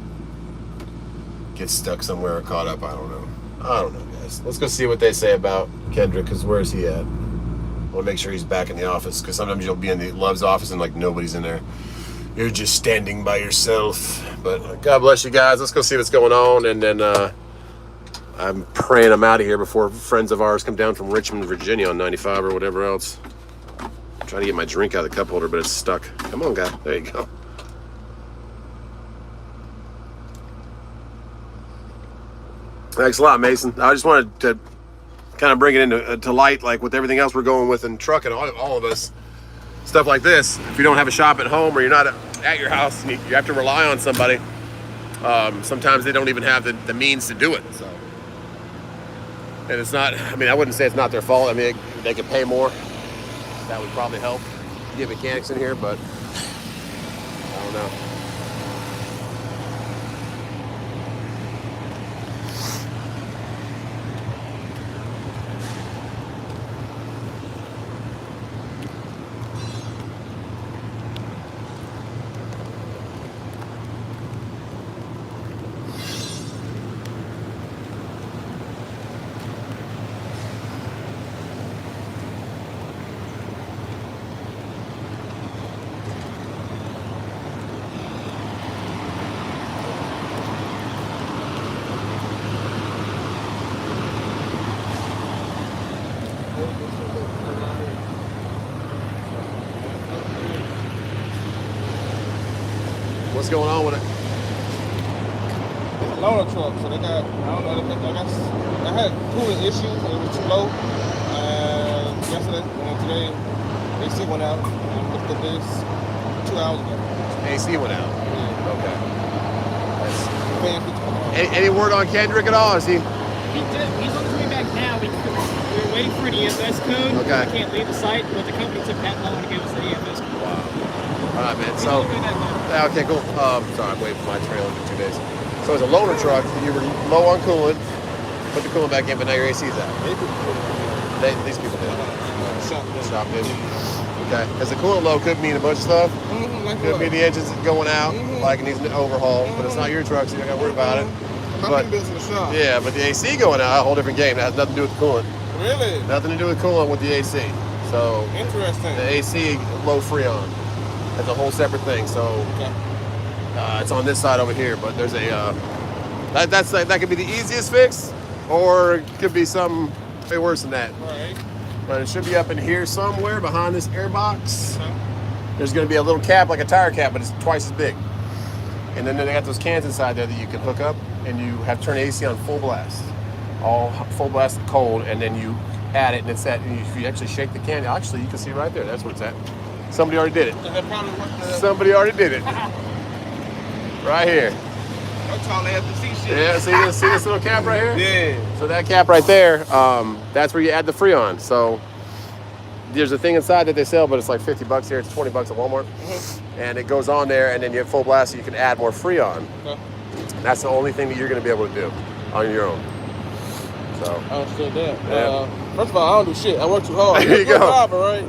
get stuck somewhere or caught up. I don't know, guys. Let's go see what they say about Kendrick, because where is he at? I want to make sure he's back in the office, because sometimes you'll be in the Love's office and like nobody's in there. You're just standing by yourself. But God bless you guys. Let's go see what's going on, and then I'm praying I'm out of here before friends of ours come down from Richmond, Virginia on 95 or whatever else. I'm trying to get my drink out of the cup holder, but it's stuck. Come on, guy. There you go. Thanks a lot, Mason. I just wanted to kind of bring it into light, like with everything else we're going with in trucking, all of us. Stuff like this, if you don't have a shop at home or you're not at your house, you have to rely on somebody. Sometimes they don't even have the means to do it. So, and it's not, I mean, I wouldn't say it's not their fault. I mean, they could pay more. That would probably help get mechanics in here, but I don't know. What's going on with it? It's a loader truck, so they got, I don't know, I had cooling issues, it was too low. Yesterday, today, AC went out. I looked at this 2 hours ago. AC went out? Yeah. Okay. Any word on Kendrick at all? Is he? He did. He's on his way back now. We were waiting for an EFS code. Okay. We can't leave the site, but the company took that long to give us the EFS code. Wow. All right, man. So, okay, cool. Sorry, I'm waiting for my trailer for 2 days. So it's a loaner truck. You were low on coolant. Put the coolant back in, but now your AC's out. These people did. Shop did. Okay. Because the coolant low could mean a bunch of stuff. Could be the engines going out, like it needs an overhaul. But it's not your truck, so you don't got to worry about it. But, in the shop. Yeah, but the AC going out, a whole different game. That has nothing to do with the coolant. Really? Nothing to do with coolant with the AC. So interesting. The AC low freon. That's a whole separate thing. So okay. It's on this side over here, but there's a that could be the easiest fix, or it could be something way worse than that. Right. But it should be up in here somewhere behind this air box. Uh-huh. There's going to be a little cap like a tire cap, but it's twice as big. And then they got those cans inside there that you can hook up, and you have to turn the AC on full blast, all full blast cold, and then you add it, and it's that. And if you actually shake the can, actually you can see right there. That's where it's at. Somebody already did it. Is that probably what the... Somebody already did it. Right here. That's all they have to see shit. Yeah, see this little cap right here? Yeah. So that cap right there, that's where you add the Freon. So there's a thing inside that they sell, but it's like $50 here. It's $20 at Walmart. Mm-hmm. And it goes on there, and then you have full blast, so you can add more Freon. Okay. That's the only thing that you're going to be able to do on your own. So. I understood that. Yeah. First of all, I don't do shit. I work too hard. There you go. Driver, right?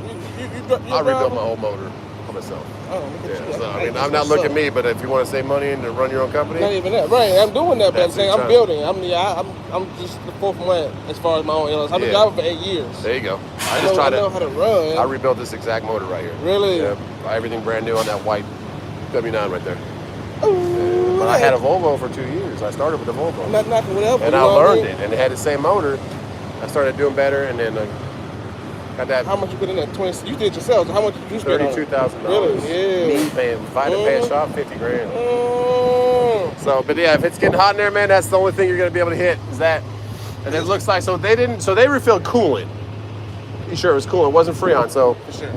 I rebuilt my whole motor for myself. Oh, look at you. So, I mean, I'm not looking at me, but if you want to save money and to run your own company. Not even that. Right, I'm doing that, but I'm saying I'm building. I'm just the fourth one as far as my own illness. I've been driving for 8 years. There you go. I know how to run. I rebuilt this exact motor right here. Really? Yeah, everything brand new on that white W9 right there. Ooh, but I had a Volvo for 2 years. I started with a Volvo. I'm not knocking whatever. And I learned it, and it had the same motor. I started doing better, and then got that. How much you put in that 20? You did it yourself. So how much did you spend? $32,000. Really? Yeah. Me paying, if I had to pay a shop, $50,000. So, but yeah, if it's getting hot in there, man, that's the only thing you're gonna be able to hit is that. And it looks like they refilled coolant. You sure it was coolant? It wasn't Freon, so. For sure.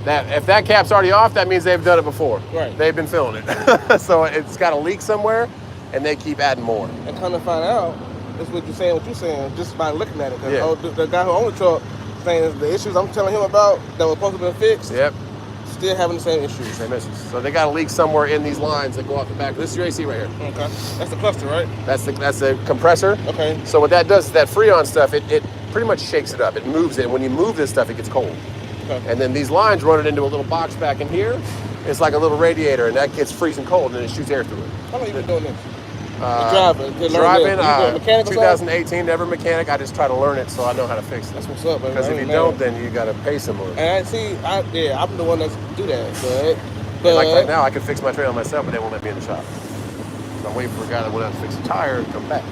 That if that cap's already off, that means they've done it before. Right. They've been filling it. So it's got a leak somewhere, and they keep adding more. And come to find out, that's what you're saying, just by looking at it. Because Yeah. the guy who owned the truck saying the issues I'm telling him about that were supposed to be fixed. Yep. Still having the same issues. Same issues. So they got a leak somewhere in these lines that go off the back. This is your AC right here. Okay. That's the cluster, right? That's the compressor. Okay. So what that does is that Freon stuff, it pretty much shakes it up. It moves it. And when you move this stuff, it gets cold. Okay. And then these lines run it into a little box back in here. It's like a little radiator, and that gets freezing cold, and then it shoots air through it. How long have you been doing this? Driving, 2018, never mechanic. I just try to learn it so I know how to fix it. That's what's up, man. Because if you don't, then you got to pay someone. And I'm the one that's do that. But like right now, I could fix my trailer myself, but they won't let me in the shop. So I'm waiting for a guy that went out to fix a tire and come back.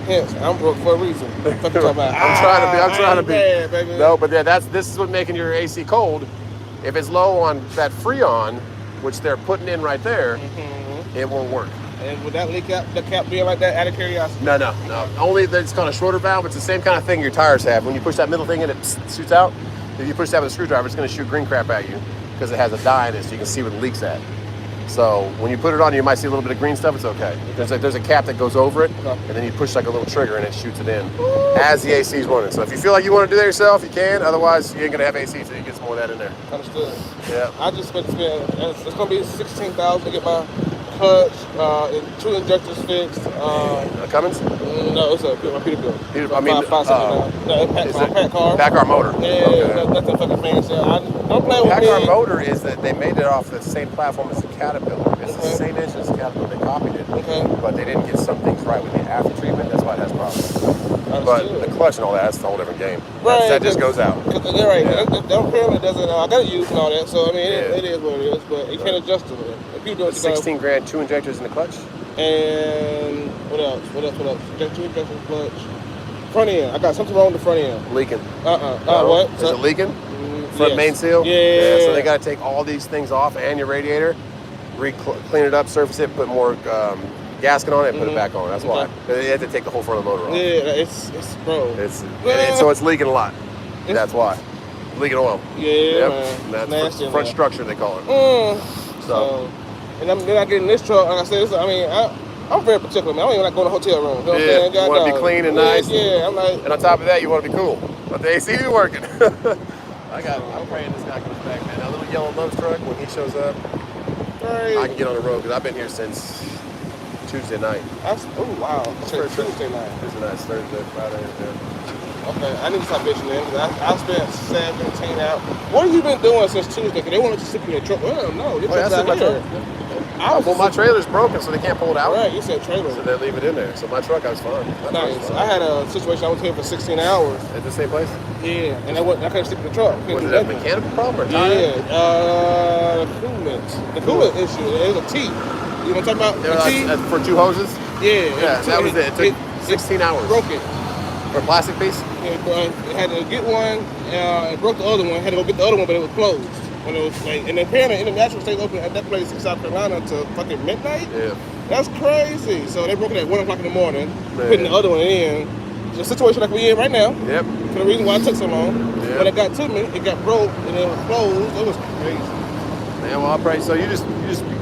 Hence, I'm broke for a reason. What you talking about? I'm trying to be. Bad, baby. No, but yeah, this is what making your AC cold. If it's low on that Freon, which they're putting in right there, it won't work. And would that leak out, the cap being like that, out of curiosity? No. Only that it's called a shorter valve. It's the same kind of thing your tires have. When you push that middle thing in, it shoots out. If you push that with a screwdriver, it's going to shoot green crap at you because it has a dye in it, so you can see where the leak's at. So when you put it on, you might see a little bit of green stuff. It's okay. There's a cap that goes over it, and then you push like a little trigger, and it shoots it in as the AC is running. So if you feel like you want to do that yourself, you can. Otherwise, you ain't gonna have AC, so you get some more of that in there. Understood. Yeah. I just spent. It's gonna be $16,000 to get my clutch and 2 injectors fixed. Cummins? No, it's a Peterbilt. I mean, Pack car. Packard motor. Yeah, okay. Nothing fucking fancy. Don't play with me. Packard motor is that they made it off the same platform as the Caterpillar. It's the same engine as the Caterpillar. They copied it, but they didn't get some things right with the after treatment. That's why it has problems. But the clutch and all that, that's a whole different game. Right, that just goes out. They're right. Yeah. That apparently doesn't. I got to use and all that. So I mean, it is what it is. But you can't adjust to it. If you do it, $16,000, 2 injectors in the clutch. And what else? 2 injectors, clutch. Front end. I got something wrong with the front end. Leaking. What? Is it leaking? Front main seal? Yeah. So they got to take all these things off and your radiator, clean it up, surface it, put more gasket on it, and put it back on. That's why. They had to take the whole front of the motor off. Yeah, bro. So it's leaking a lot. That's why. Leaking oil. Yeah, man. That's nasty, front structure, they call it. So, and then I get in this truck, like I said, I'm very particular, man. I don't even like going to hotel rooms. You know what I'm saying? You want to be clean and nice. Yeah, I'm like. And on top of that, you want to be cool. But the AC be working. I'm praying this guy comes back, man. That little yellow lumps truck, when he shows up, I can get on the road, because I've been here since Tuesday night. Oh, wow. Tuesday night. Tuesday night, Thursday, Friday, Okay, I need to stop bitching then, because I spent 17 hours. What have you been doing since Tuesday? Because they wanted to stick in your truck. Well, no, your truck's out here. Well, my trailer's broken, so they can't pull it out. Right, you said trailer. So they leave it in there. So my truck, I was fine. Nice. I had a situation, I was here for 16 hours. At the same place? Yeah, and I couldn't stick in the truck. Was it a mechanical problem or tire? Yeah, the coolant issue. It was a T. You want to talk about They were the T? like, for 2 hoses? Yeah. Yeah, that was it. It took 16 hours. Broke it. For a plastic piece? Yeah, it had to get one, it broke the other one, had to go get the other one, but it was closed. When it was like, and apparently International stays open at that place in South Carolina till fucking midnight? Yeah. That's crazy. So they broke it at 1 o'clock in the morning, Man. putting the other one in. The situation like we in right now. Yep. For the reason why it took so long. Yeah. When it got to me, it got broke and it was closed. It was crazy. Man, well, I'll pray. So you just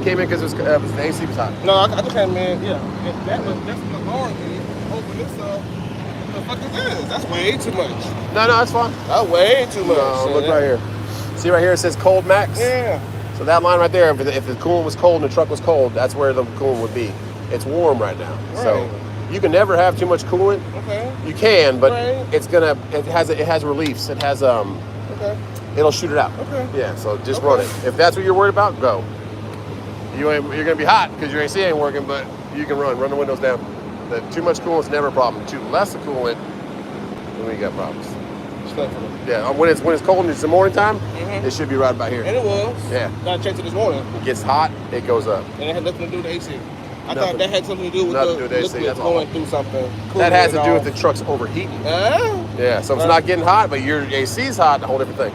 came in because the AC was hot. No, I just came in, yeah. That's the warranty. Open this up. What the fuck is this? That's way too much. No, that's fine. That's way too much. No, look right here. See right here, it says cold max? Yeah. So that line right there, if the coolant was cold and the truck was cold, that's where the coolant would be. It's warm right now. Right. So you can never have too much coolant. Okay. You can, but Right. it has reliefs. It has Okay. it'll shoot it out. Okay. Yeah, so just Okay. run it. If that's what you're worried about, go. You're gonna be hot because your AC ain't working, but you can run the windows down. Too much coolant's never a problem. Too less of coolant, then we got problems. Definitely. Yeah, when it's cold and it's the morning time, Mhm. it should be right about here. And it was. Yeah. I checked it this morning, It gets hot, it goes up. and it had nothing to do with the AC. I Nothing. thought that had something to do with Nothing the to do with the AC, liquid that's all. going through something. That has to cooling do it with the truck's overheating. off. Yeah, so if it's Right. not getting hot, but your AC's hot, a whole different thing.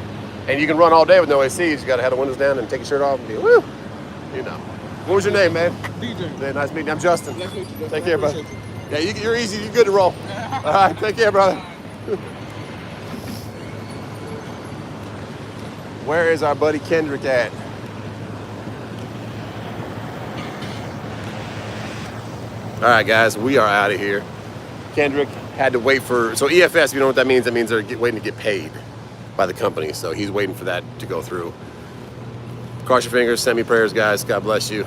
And you can run all day with no ACs. You got to have the windows down and take your shirt off and be, woo, you know. What was your name, man? DJ. Yeah, nice meeting you. I'm Justin. Nice to meet you, Justin. Take I care, brother. appreciate Yeah, you're easy. You're good to roll. All right, take care, brother. Where is our buddy Kendrick at? All right, guys, we are out of here. Kendrick had to wait for, so EFS, you know what that means? That means they're waiting to get paid by the company. So he's waiting for that to go through. Cross your fingers, send me prayers, guys. God bless you.